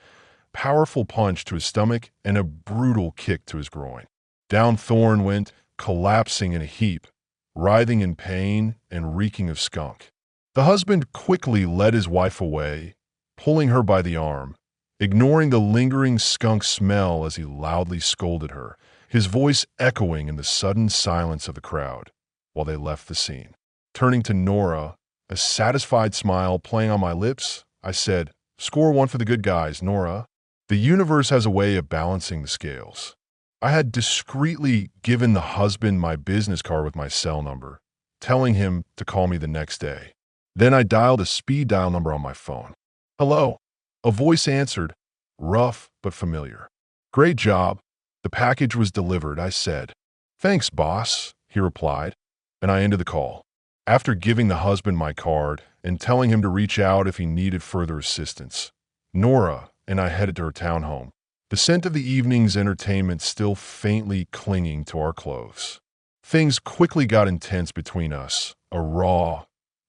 powerful punch to his stomach and a brutal kick to his groin. Down Thorn went, collapsing in a heap, writhing in pain and reeking of skunk. The husband quickly led his wife away, pulling her by the arm, ignoring the lingering skunk smell as he loudly scolded her, his voice echoing in the sudden silence of the crowd, while they left the scene. Turning to Nora, a satisfied smile playing on my lips, I said, "Score 1 for the good guys, Nora. The universe has a way of balancing the scales." I had discreetly given the husband my business card with my cell number, telling him to call me the next day. Then I dialed a speed dial number on my phone. Hello. A voice answered, rough but familiar. Great job. The package was delivered, I said. Thanks, boss, he replied, and I ended the call. After giving the husband my card and telling him to reach out if he needed further assistance, Nora and I headed to her townhome, the scent of the evening's entertainment still faintly clinging to our clothes. Things quickly got intense between us, a raw,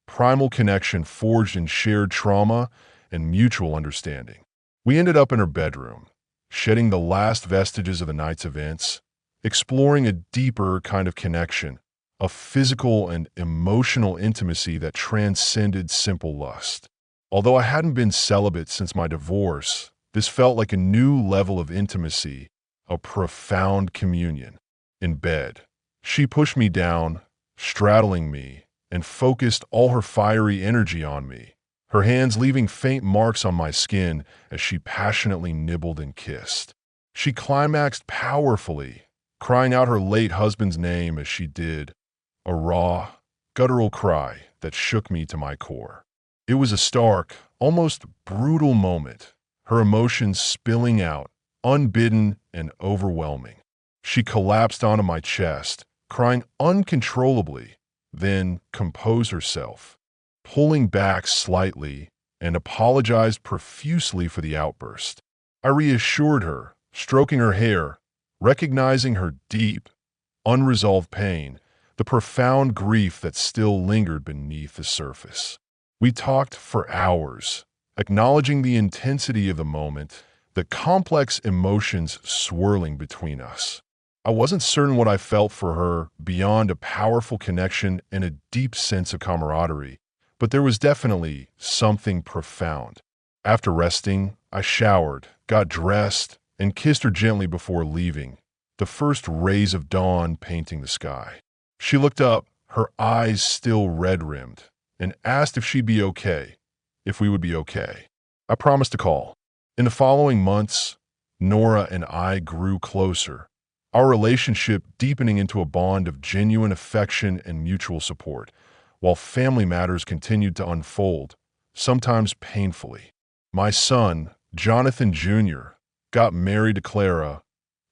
primal connection forged in shared trauma and mutual understanding. We ended up in her bedroom, shedding the last vestiges of the night's events, exploring a deeper kind of connection, a physical and emotional intimacy that transcended simple lust. Although I hadn't been celibate since my divorce, this felt like a new level of intimacy, a profound communion. In bed, she pushed me down, straddling me, and focused all her fiery energy on me, her hands leaving faint marks on my skin as she passionately nibbled and kissed. She climaxed powerfully, crying out her late husband's name as she did, a raw, guttural cry that shook me to my core. It was a stark, almost brutal moment, her emotions spilling out, unbidden and overwhelming. She collapsed onto my chest, crying uncontrollably, then composed herself, pulling back slightly, and apologized profusely for the outburst. I reassured her, stroking her hair, recognizing her deep, unresolved pain, the profound grief that still lingered beneath the surface. We talked for hours, acknowledging the intensity of the moment, the complex emotions swirling between us. I wasn't certain what I felt for her beyond a powerful connection and a deep sense of camaraderie, but there was definitely something profound. After resting, I showered, got dressed, and kissed her gently before leaving, the first rays of dawn painting the sky. She looked up, her eyes still red-rimmed, and asked if she'd be okay, if we would be okay. I promised to call. In the following months, Nora and I grew closer, our relationship deepening into a bond of genuine affection and mutual support, while family matters continued to unfold, sometimes painfully. My son, Jonathan Jr., got married to Clara,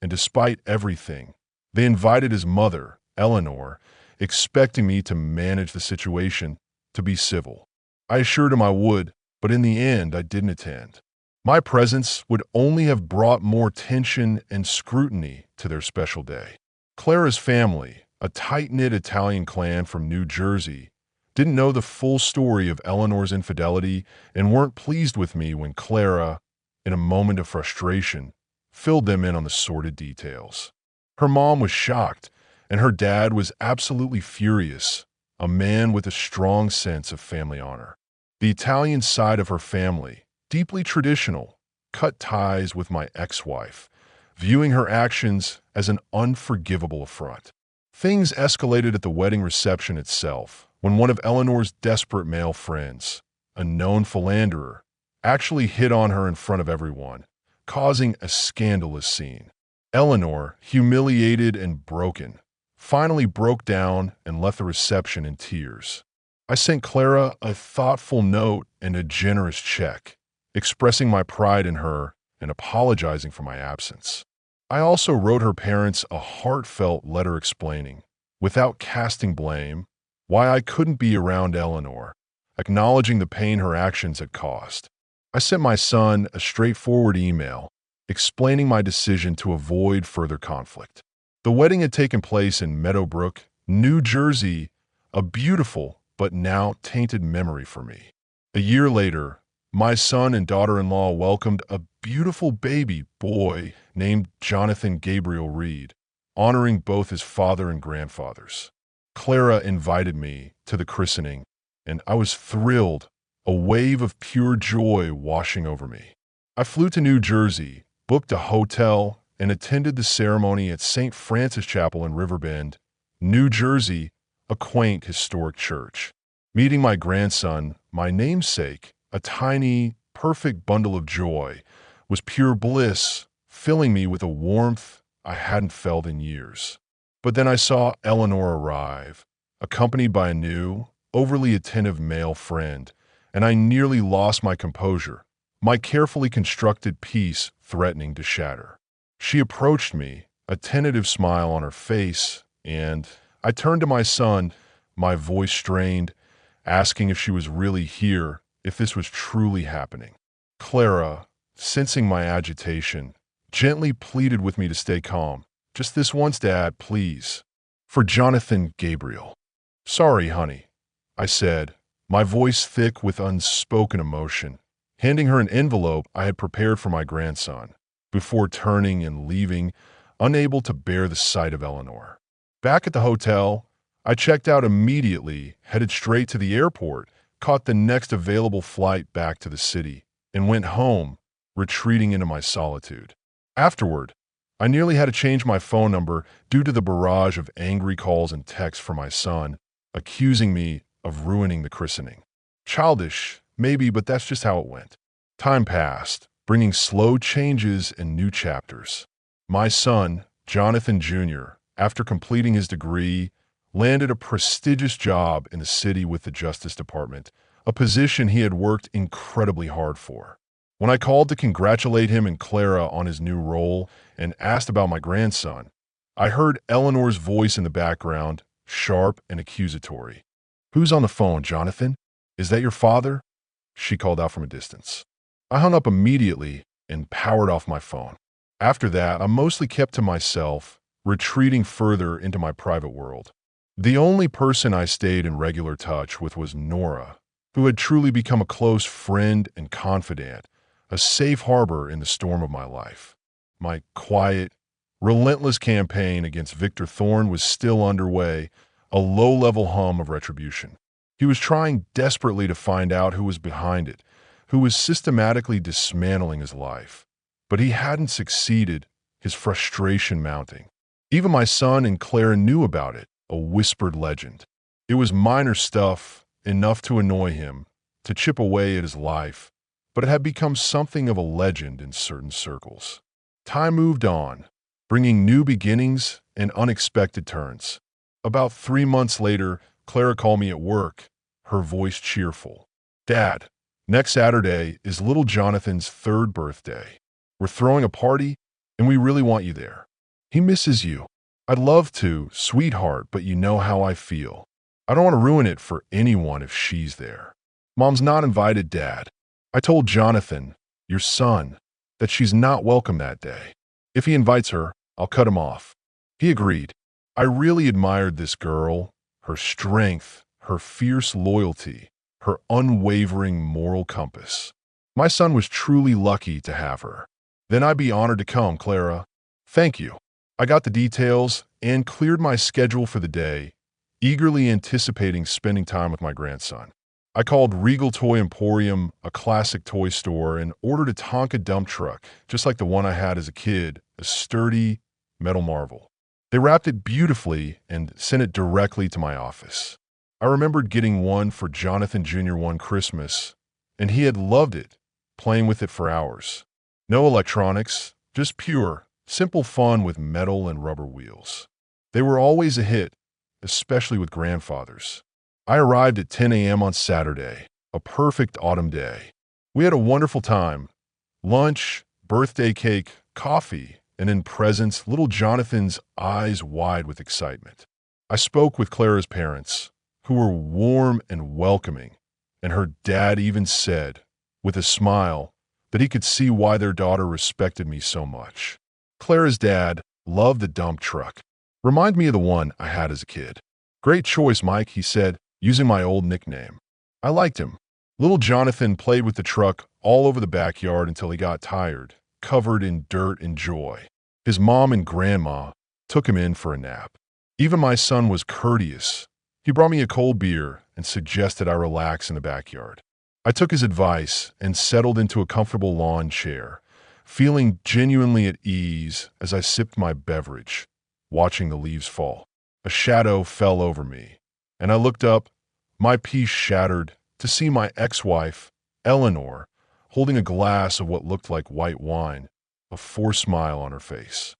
and despite everything, they invited his mother, Eleanor, expecting me to manage the situation, to be civil. I assured him I would, but in the end, I didn't attend. My presence would only have brought more tension and scrutiny to their special day. Clara's family, a tight-knit Italian clan from New Jersey, didn't know the full story of Eleanor's infidelity and weren't pleased with me when Clara, in a moment of frustration, filled them in on the sordid details. Her mom was shocked, and her dad was absolutely furious, a man with a strong sense of family honor. The Italian side of her family, deeply traditional, cut ties with my ex-wife, viewing her actions as an unforgivable affront. Things escalated at the wedding reception itself, when one of Eleanor's desperate male friends, a known philanderer, actually hit on her in front of everyone, causing a scandalous scene. Eleanor, humiliated and broken, finally broke down and left the reception in tears. I sent Clara a thoughtful note and a generous check, expressing my pride in her and apologizing for my absence. I also wrote her parents a heartfelt letter explaining, without casting blame, why I couldn't be around Eleanor, acknowledging the pain her actions had caused. I sent my son a straightforward email, explaining my decision to avoid further conflict. The wedding had taken place in Meadowbrook, New Jersey, a beautiful but now tainted memory for me. A year later, my son and daughter-in-law welcomed a beautiful baby boy named Jonathan Gabriel Reed, honoring both his father and grandfathers. Clara invited me to the christening, and I was thrilled, a wave of pure joy washing over me. I flew to New Jersey, booked a hotel, and attended the ceremony at St. Francis Chapel in Riverbend, New Jersey, a quaint historic church. Meeting my grandson, my namesake, a tiny, perfect bundle of joy, was pure bliss, filling me with a warmth I hadn't felt in years. But then I saw Eleanor arrive, accompanied by a new, overly attentive male friend, and I nearly lost my composure, my carefully constructed peace threatening to shatter. She approached me, a tentative smile on her face, and I turned to my son, my voice strained, asking if she was really here, if this was truly happening. Clara, sensing my agitation, gently pleaded with me to stay calm. Just this once, Dad, please. For Jonathan Gabriel. Sorry, honey, I said, my voice thick with unspoken emotion, handing her an envelope I had prepared for my grandson, before turning and leaving, unable to bear the sight of Eleanor. Back at the hotel, I checked out immediately, headed straight to the airport, caught the next available flight back to the city, and went home, retreating into my solitude. Afterward, I nearly had to change my phone number due to the barrage of angry calls and texts from my son, accusing me of ruining the christening. Childish, maybe, but that's just how it went. Time passed, bringing slow changes and new chapters. My son, Jonathan Jr., after completing his degree, landed a prestigious job in the city with the Justice Department, a position he had worked incredibly hard for. When I called to congratulate him and Clara on his new role and asked about my grandson, I heard Eleanor's voice in the background, sharp and accusatory. "Who's on the phone, Jonathan? Is that your father?" she called out from a distance. I hung up immediately and powered off my phone. After that, I mostly kept to myself, retreating further into my private world. The only person I stayed in regular touch with was Nora, who had truly become a close friend and confidant, a safe harbor in the storm of my life. My quiet, relentless campaign against Victor Thorne was still underway, a low-level hum of retribution. He was trying desperately to find out who was behind it, who was systematically dismantling his life. But he hadn't succeeded, his frustration mounting. Even my son and Clara knew about it, a whispered legend. It was minor stuff, enough to annoy him, to chip away at his life, but it had become something of a legend in certain circles. Time moved on, bringing new beginnings and unexpected turns. About 3 months later, Clara called me at work, her voice cheerful. "Dad, next Saturday is little Jonathan's 3rd birthday. We're throwing a party, and we really want you there. He misses you. I'd love to, sweetheart, but you know how I feel. I don't want to ruin it for anyone if she's there. Mom's not invited, Dad. I told Jonathan, your son, that she's not welcome that day. If he invites her, I'll cut him off." He agreed. I really admired this girl, her strength, her fierce loyalty, her unwavering moral compass. My son was truly lucky to have her. "Then I'd be honored to come, Clara." "Thank you." I got the details and cleared my schedule for the day, eagerly anticipating spending time with my grandson. I called Regal Toy Emporium, a classic toy store, and ordered a Tonka dump truck, just like the one I had as a kid, a sturdy metal marvel. They wrapped it beautifully and sent it directly to my office. I remembered getting one for Jonathan Jr. one Christmas, and he had loved it, playing with it for hours. No electronics, just pure, simple fun with metal and rubber wheels. They were always a hit, especially with grandfathers. I arrived at 10 a.m. on Saturday, a perfect autumn day. We had a wonderful time. Lunch, birthday cake, coffee, and in presence, little Jonathan's eyes wide with excitement. I spoke with Clara's parents, who were warm and welcoming, and her dad even said, with a smile, that he could see why their daughter respected me so much. Clara's dad loved the dump truck. "Remind me of the one I had as a kid." "Great choice, Mike," he said, using my old nickname. I liked him. Little Jonathan played with the truck all over the backyard until he got tired, covered in dirt and joy. His mom and grandma took him in for a nap. Even my son was courteous. He brought me a cold beer and suggested I relax in the backyard. I took his advice and settled into a comfortable lawn chair, feeling genuinely at ease as I sipped my beverage, watching the leaves fall. A shadow fell over me, and I looked up, my peace shattered, to see my ex-wife, Eleanor, holding a glass of what looked like white wine, a forced smile on her face.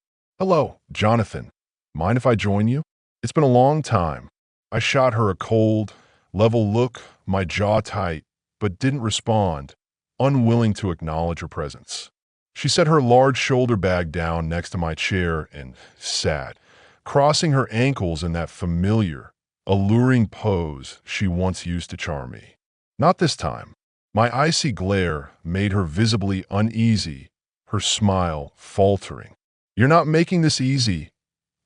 Hello, Jonathan. Mind if I join you? It's been a long time. I shot her a cold, level look, my jaw tight, but didn't respond, unwilling to acknowledge her presence. She set her large shoulder bag down next to my chair and sat, crossing her ankles in that familiar, alluring pose she once used to charm me. Not this time. My icy glare made her visibly uneasy, her smile faltering. "You're not making this easy,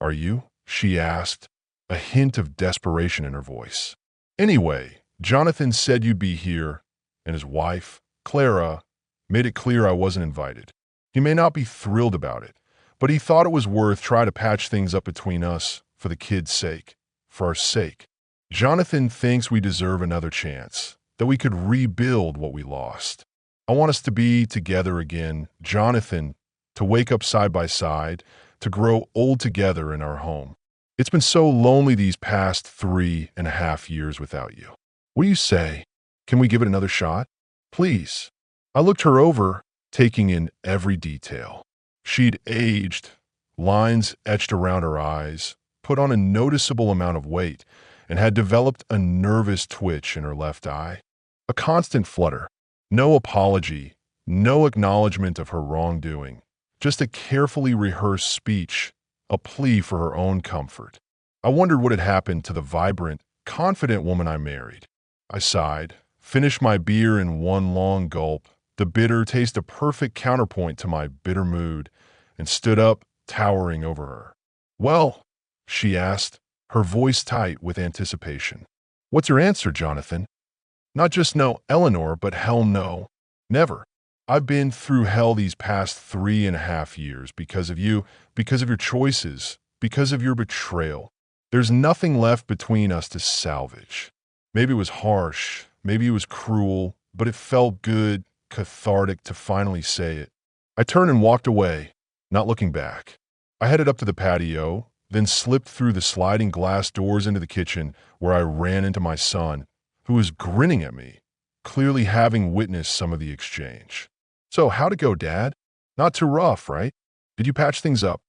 are you?" she asked, a hint of desperation in her voice. "Anyway, Jonathan said you'd be here, and his wife, Clara, made it clear I wasn't invited. He may not be thrilled about it, but he thought it was worth trying to patch things up between us for the kids' sake, for our sake. Jonathan thinks we deserve another chance, that we could rebuild what we lost. I want us to be together again, Jonathan, to wake up side by side, to grow old together in our home. It's been so lonely these past 3.5 years without you. What do you say? Can we give it another shot? Please." I looked her over, taking in every detail. She'd aged, lines etched around her eyes, put on a noticeable amount of weight, and had developed a nervous twitch in her left eye. A constant flutter. No apology, no acknowledgement of her wrongdoing. Just a carefully rehearsed speech, a plea for her own comfort. I wondered what had happened to the vibrant, confident woman I married. I sighed, finished my beer in one long gulp, the bitter taste a perfect counterpoint to my bitter mood, and stood up, towering over her. "Well," she asked, her voice tight with anticipation. "What's your answer, Jonathan?" "Not just no, Eleanor, but hell no. Never. I've been through hell these past 3.5 years because of you, because of your choices, because of your betrayal. There's nothing left between us to salvage. Maybe it was harsh, maybe it was cruel, but it felt good, cathartic to finally say it." I turned and walked away, not looking back. I headed up to the patio, then slipped through the sliding glass doors into the kitchen, where I ran into my son, who was grinning at me, clearly having witnessed some of the exchange. "So, how'd it go, Dad? Not too rough, right? Did you patch things up?"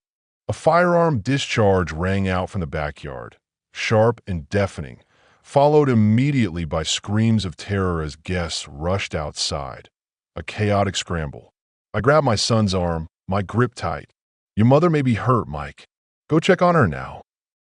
A firearm discharge rang out from the backyard, sharp and deafening, followed immediately by screams of terror as guests rushed outside. A chaotic scramble. I grabbed my son's arm, my grip tight. "Your mother may be hurt, Mike. Go check on her now."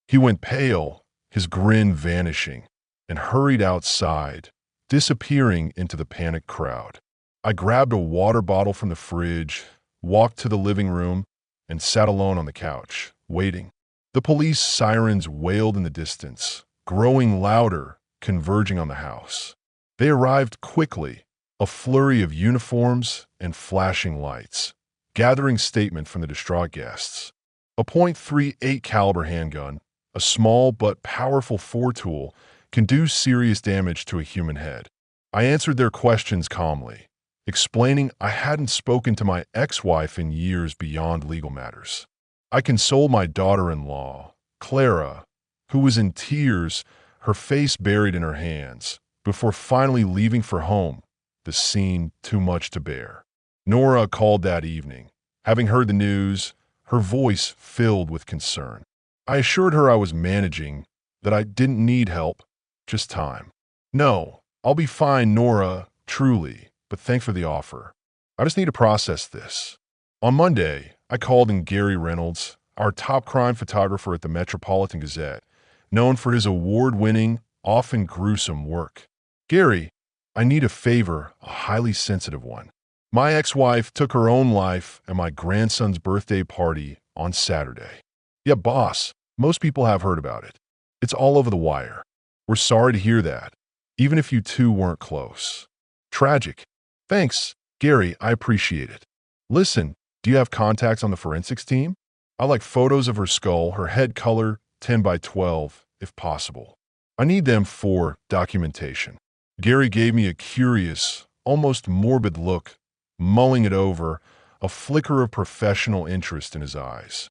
He went pale, his grin vanishing, and hurried outside, disappearing into the panicked crowd. I grabbed a water bottle from the fridge, walked to the living room, and sat alone on the couch, waiting. The police sirens wailed in the distance, growing louder, converging on the house. They arrived quickly, a flurry of uniforms and flashing lights, gathering statement from the distraught guests. A .38 caliber handgun, a small but powerful four-tool, can do serious damage to a human head. I answered their questions calmly, explaining I hadn't spoken to my ex-wife in years beyond legal matters. I consoled my daughter-in-law, Clara, who was in tears, her face buried in her hands, before finally leaving for home, the scene too much to bear. Nora called that evening, having heard the news, her voice filled with concern. I assured her I was managing, that I didn't need help, just time. "No, I'll be fine, Nora, truly, but thanks for the offer. I just need to process this." On Monday, I called in Gary Reynolds, our top crime photographer at the Metropolitan Gazette, known for his award-winning, often gruesome work. "Gary, I need a favor, a highly sensitive one. My ex-wife took her own life at my grandson's birthday party on Saturday." "Yeah, boss, most people have heard about it. It's all over the wire. We're sorry to hear that, even if you two weren't close. Tragic." "Thanks, Gary, I appreciate it. Listen, do you have contacts on the forensics team? I like photos of her skull, her head color, 10 by 12, if possible. I need them for documentation." Gary gave me a curious, almost morbid look, mulling it over, a flicker of professional interest in his eyes.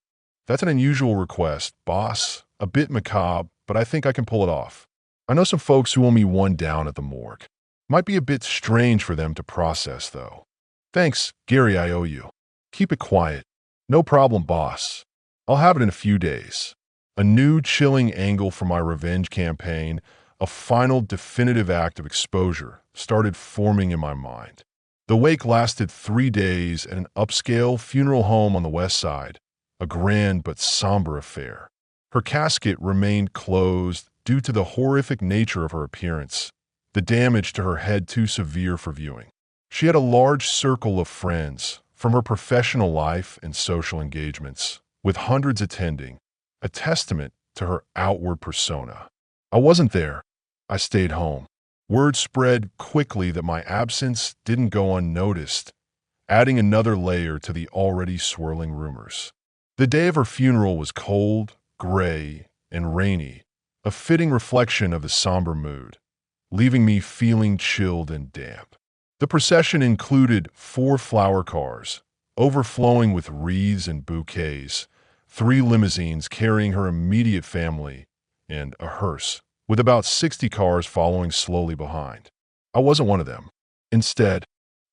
"That's an unusual request, boss. A bit macabre, but I think I can pull it off. I know some folks who owe me one down at the morgue. Might be a bit strange for them to process, though." "Thanks, Gary, I owe you. Keep it quiet." "No problem, boss. I'll have it in a few days. A new chilling angle for my revenge campaign, a final definitive act of exposure, started forming in my mind. The wake lasted 3 days at an upscale funeral home on the west side, a grand but somber affair. Her casket remained closed due to the horrific nature of her appearance, the damage to her head too severe for viewing. She had a large circle of friends, from her professional life and social engagements, with hundreds attending, a testament to her outward persona. I wasn't there. I stayed home. Word spread quickly that my absence didn't go unnoticed, adding another layer to the already swirling rumors. The day of her funeral was cold, gray, and rainy, a fitting reflection of the somber mood, leaving me feeling chilled and damp. The procession included 4 flower cars, overflowing with wreaths and bouquets, 3 limousines carrying her immediate family, and a hearse, with about 60 cars following slowly behind. I wasn't one of them. Instead,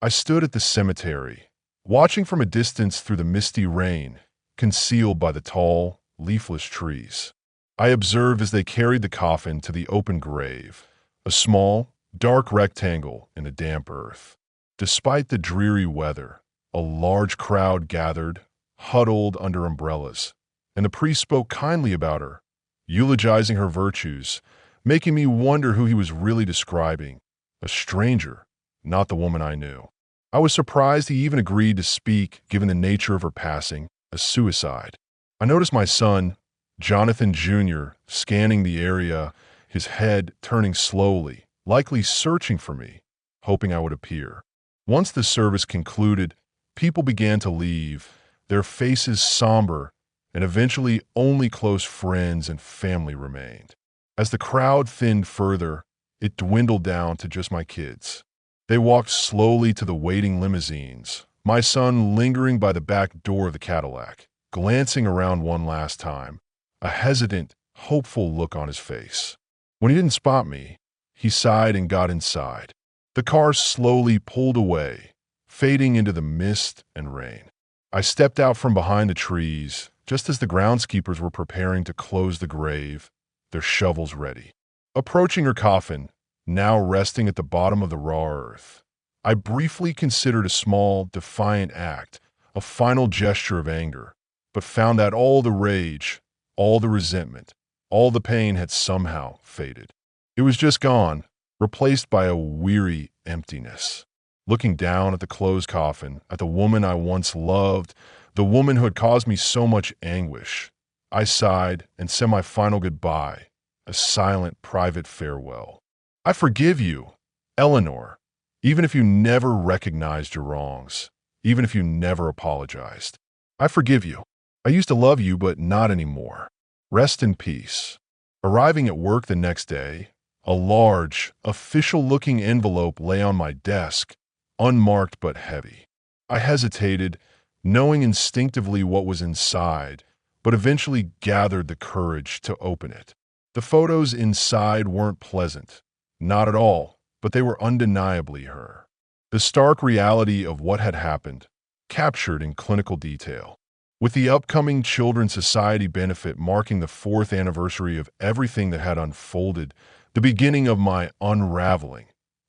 I stood at the cemetery, watching from a distance through the misty rain, concealed by the tall, leafless trees. I observed as they carried the coffin to the open grave, a small, dark rectangle in the damp earth. Despite the dreary weather, a large crowd gathered, huddled under umbrellas, and the priest spoke kindly about her, eulogizing her virtues, making me wonder who he was really describing. A stranger, not the woman I knew. I was surprised he even agreed to speak given the nature of her passing, a suicide. I noticed my son, Jonathan Jr., scanning the area, his head turning slowly, likely searching for me, hoping I would appear. Once the service concluded, people began to leave, their faces somber, and eventually only close friends and family remained. As the crowd thinned further, it dwindled down to just my kids. They walked slowly to the waiting limousines, my son lingering by the back door of the Cadillac, glancing around one last time, a hesitant, hopeful look on his face. When he didn't spot me, he sighed and got inside. The car slowly pulled away, fading into the mist and rain. I stepped out from behind the trees, just as the groundskeepers were preparing to close the grave, their shovels ready. Approaching her coffin, now resting at the bottom of the raw earth, I briefly considered a small, defiant act, a final gesture of anger, but found that all the rage, all the resentment, all the pain had somehow faded. It was just gone, replaced by a weary emptiness. Looking down at the closed coffin, at the woman I once loved, the woman who had caused me so much anguish, I sighed and said my final goodbye, a silent, private farewell. I forgive you, Eleanor, even if you never recognized your wrongs, even if you never apologized. I forgive you. I used to love you, but not anymore. Rest in peace. Arriving at work the next day, a large, official-looking envelope lay on my desk, unmarked but heavy. I hesitated, knowing instinctively what was inside, but eventually gathered the courage to open it. The photos inside weren't pleasant, not at all, but they were undeniably her. The stark reality of what had happened, captured in clinical detail. With the upcoming Children's Society benefit marking the 4th anniversary of everything that had unfolded, the beginning of my unraveling,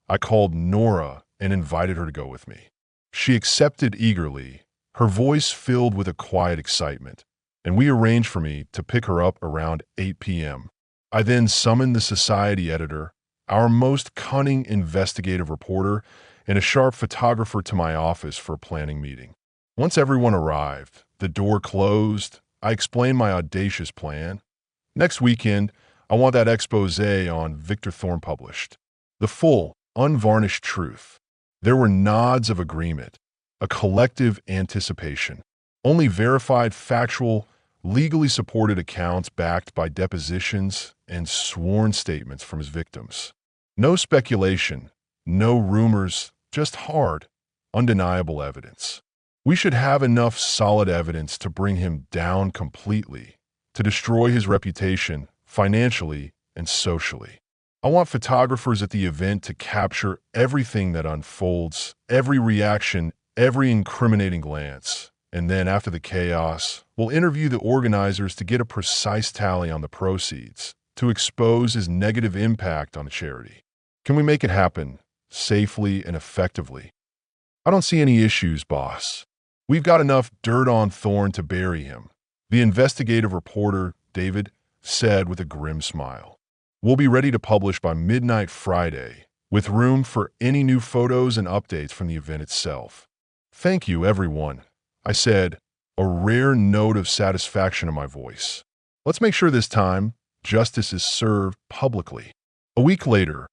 I called Nora and invited her to go with me. She accepted eagerly, her voice filled with a quiet excitement, and we arranged for me to pick her up around 8 p.m. I then summoned the Society editor, our most cunning investigative reporter, and a sharp photographer to my office for a planning meeting. Once everyone arrived, the door closed, I explained my audacious plan. Next weekend, I want that expose on Victor Thorne published. The full, unvarnished truth. There were nods of agreement, a collective anticipation. Only verified, factual, legally supported accounts backed by depositions and sworn statements from his victims. No speculation, no rumors, just hard, undeniable evidence. We should have enough solid evidence to bring him down completely, to destroy his reputation financially and socially. I want photographers at the event to capture everything that unfolds, every reaction, every incriminating glance, And then after the chaos, we'll interview the organizers to get a precise tally on the proceeds, to expose his negative impact on the charity. Can we make it happen safely and effectively? I don't see any issues, boss. We've got enough dirt on Thorne to bury him, the investigative reporter, David, said with a grim smile. We'll be ready to publish by midnight Friday, with room for any new photos and updates from the event itself. Thank you, everyone, I said, a rare note of satisfaction in my voice. Let's make sure this time justice is served publicly. A week later,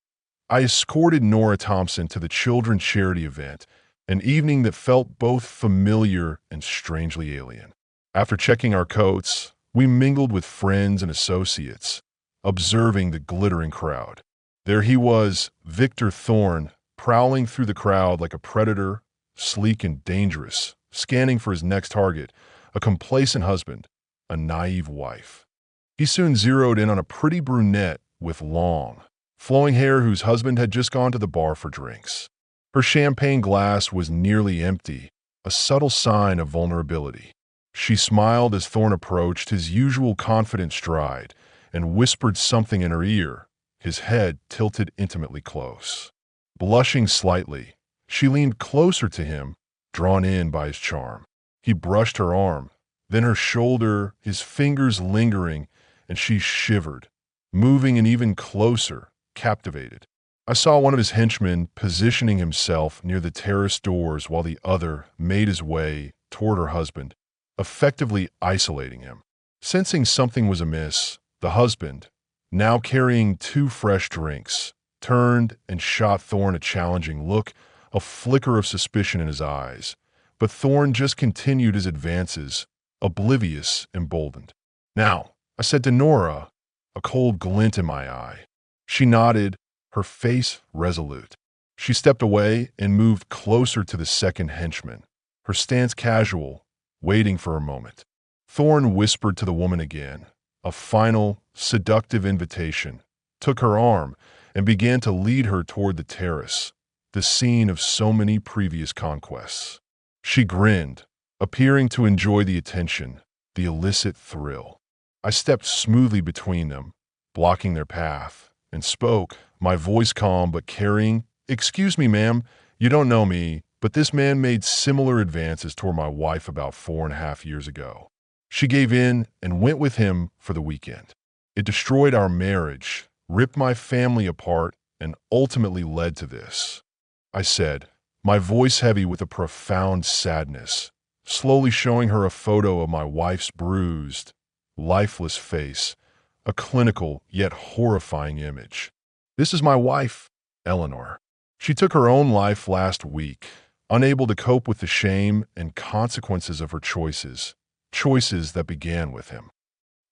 I escorted Nora Thompson to the children's charity event, an evening that felt both familiar and strangely alien. After checking our coats, we mingled with friends and associates, observing the glittering crowd. There he was, Victor Thorne, prowling through the crowd like a predator, sleek and dangerous, scanning for his next target, a complacent husband, a naive wife. He soon zeroed in on a pretty brunette with long, flowing hair whose husband had just gone to the bar for drinks. Her champagne glass was nearly empty, a subtle sign of vulnerability. She smiled as Thorne approached his usual confident stride and whispered something in her ear, his head tilted intimately close. Blushing slightly, she leaned closer to him, drawn in by his charm. He brushed her arm, then her shoulder, his fingers lingering, and she shivered, moving in even closer, captivated. I saw one of his henchmen positioning himself near the terrace doors while the other made his way toward her husband, effectively isolating him. Sensing something was amiss, the husband, now carrying 2 fresh drinks, turned and shot Thorne a challenging look, a flicker of suspicion in his eyes. But Thorne just continued his advances, oblivious, emboldened. "Now," I said to Nora, a cold glint in my eye. She nodded, her face resolute. She stepped away and moved closer to the second henchman, her stance casual, waiting for a moment. Thorne whispered to the woman again, a final, seductive invitation, took her arm, and began to lead her toward the terrace, the scene of so many previous conquests. She grinned, appearing to enjoy the attention, the illicit thrill. I stepped smoothly between them, blocking their path, and spoke, my voice calm but carrying, "Excuse me, ma'am, you don't know me, but this man made similar advances toward my wife about 4.5 years ago. She gave in and went with him for the weekend. It destroyed our marriage, ripped my family apart, and ultimately led to this," I said, my voice heavy with a profound sadness, slowly showing her a photo of my wife's bruised, lifeless face, a clinical yet horrifying image. "This is my wife, Eleanor. She took her own life last week, unable to cope with the shame and consequences of her choices that began with him."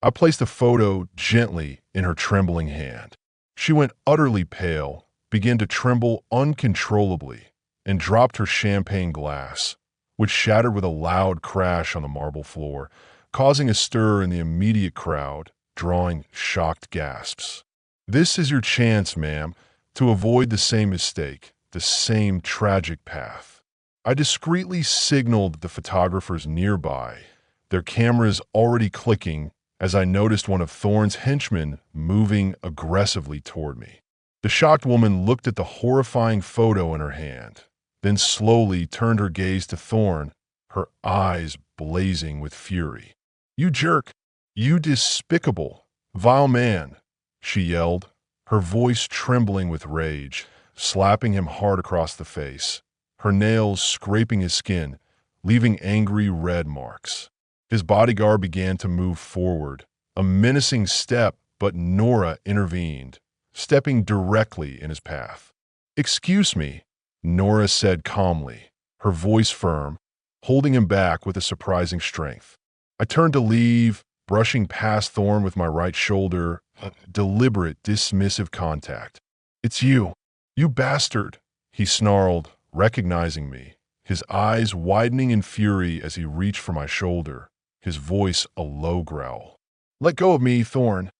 I placed the photo gently in her trembling hand. She went utterly pale, began to tremble uncontrollably, and dropped her champagne glass, which shattered with a loud crash on the marble floor, causing a stir in the immediate crowd, drawing shocked gasps. "This is your chance, ma'am, to avoid the same mistake, the same tragic path." I discreetly signaled the photographers nearby, their cameras already clicking, as I noticed one of Thorne's henchmen moving aggressively toward me. The shocked woman looked at the horrifying photo in her hand, then slowly turned her gaze to Thorne, her eyes blazing with fury. "You jerk! You despicable, vile man!" she yelled, her voice trembling with rage, slapping him hard across the face, her nails scraping his skin, leaving angry red marks. His bodyguard began to move forward, a menacing step, but Nora intervened, stepping directly in his path. "Excuse me," Nora said calmly, her voice firm, holding him back with a surprising strength. I turned to leave, brushing past Thorne with my right shoulder, a deliberate, dismissive contact. "It's you, you bastard," he snarled, recognizing me, his eyes widening in fury as he reached for my shoulder, his voice a low growl. "Let go of me, Thorne."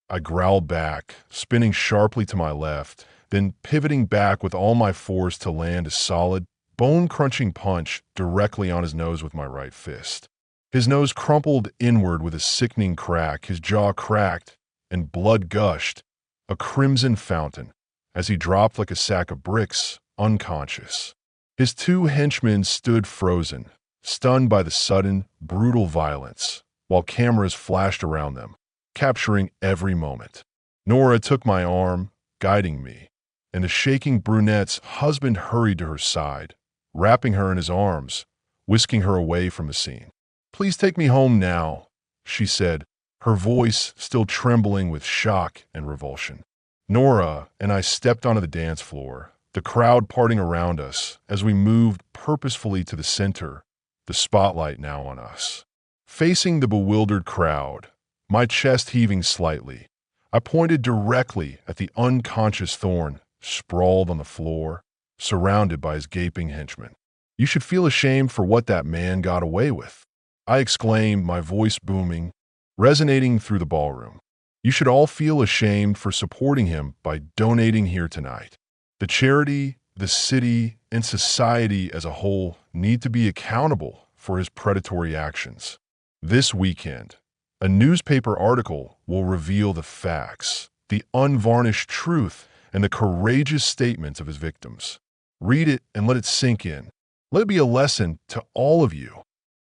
I growled back, spinning sharply to my left, then pivoting back with all my force to land a solid, bone-crunching punch directly on his nose with my right fist. His nose crumpled inward with a sickening crack, his jaw cracked, and blood gushed, a crimson fountain, as he dropped like a sack of bricks, unconscious. His two henchmen stood frozen, stunned by the sudden, brutal violence, while cameras flashed around them, capturing every moment. Nora took my arm, guiding me, and the shaking brunette's husband hurried to her side, wrapping her in his arms, whisking her away from the scene. "Please take me home now," she said, her voice still trembling with shock and revulsion. Nora and I stepped onto the dance floor, the crowd parting around us as we moved purposefully to the center, the spotlight now on us. Facing the bewildered crowd, my chest heaving slightly, I pointed directly at the unconscious Thorne, sprawled on the floor, surrounded by his gaping henchmen. "You should feel ashamed for what that man got away with," I exclaimed, my voice booming, resonating through the ballroom. "You should all feel ashamed for supporting him by donating here tonight. The charity, the city, and society as a whole need to be accountable for his predatory actions." This weekend, a newspaper article will reveal the facts, the unvarnished truth, and the courageous statements of his victims. Read it and let it sink in. Let it be a lesson to all of you.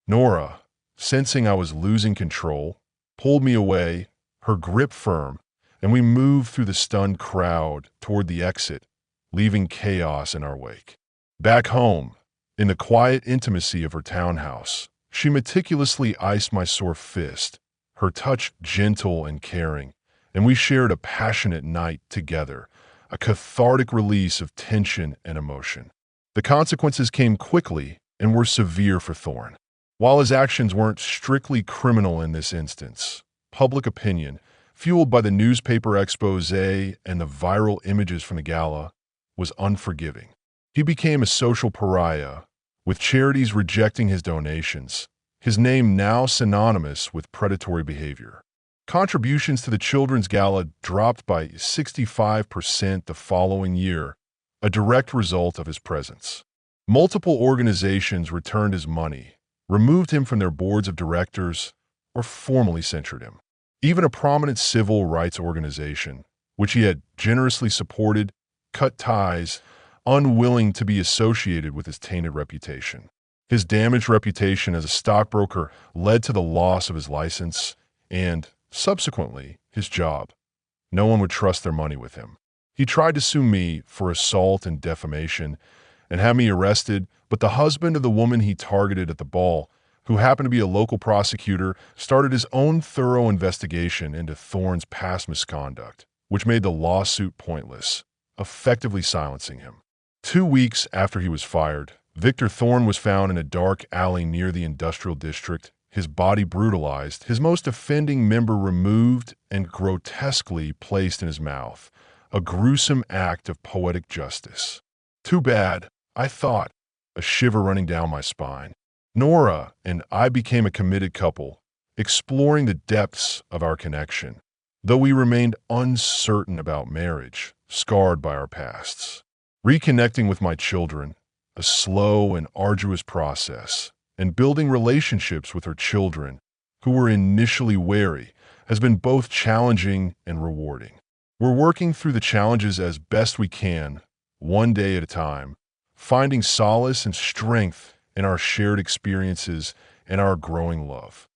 Nora, sensing I was losing control, pulled me away, her grip firm, and we moved through the stunned crowd toward the exit, leaving chaos in our wake. Back home, in the quiet intimacy of her townhouse, she meticulously iced my sore fist, her touch gentle and caring, and we shared a passionate night together, a cathartic release of tension and emotion. The consequences came quickly and were severe for Thorne. While his actions weren't strictly criminal in this instance, public opinion, fueled by the newspaper expose and the viral images from the gala, was unforgiving. He became a social pariah, with charities rejecting his donations, his name now synonymous with predatory behavior. Contributions to the Children's Gala dropped by 65% the following year, a direct result of his presence. Multiple organizations returned his money, removed him from their boards of directors, or formally censured him. Even a prominent civil rights organization, which he had generously supported, cut ties, unwilling to be associated with his tainted reputation. His damaged reputation as a stockbroker led to the loss of his license and, subsequently, his job. No one would trust their money with him. He tried to sue me for assault and defamation and have me arrested, but the husband of the woman he targeted at the ball, who happened to be a local prosecutor, started his own thorough investigation into Thorne's past misconduct, which made the lawsuit pointless, effectively silencing him. 2 weeks after he was fired, Victor Thorne was found in a dark alley near the industrial district, his body brutalized, his most offending member removed and grotesquely placed in his mouth, a gruesome act of poetic justice. Too bad, I thought, a shiver running down my spine. Nora and I became a committed couple, exploring the depths of our connection, though we remained uncertain about marriage, scarred by our pasts. Reconnecting with my children, a slow and arduous process, and building relationships with her children, who were initially wary, has been both challenging and rewarding. We're working through the challenges as best we can, one day at a time, finding solace and strength in our shared experiences and our growing love.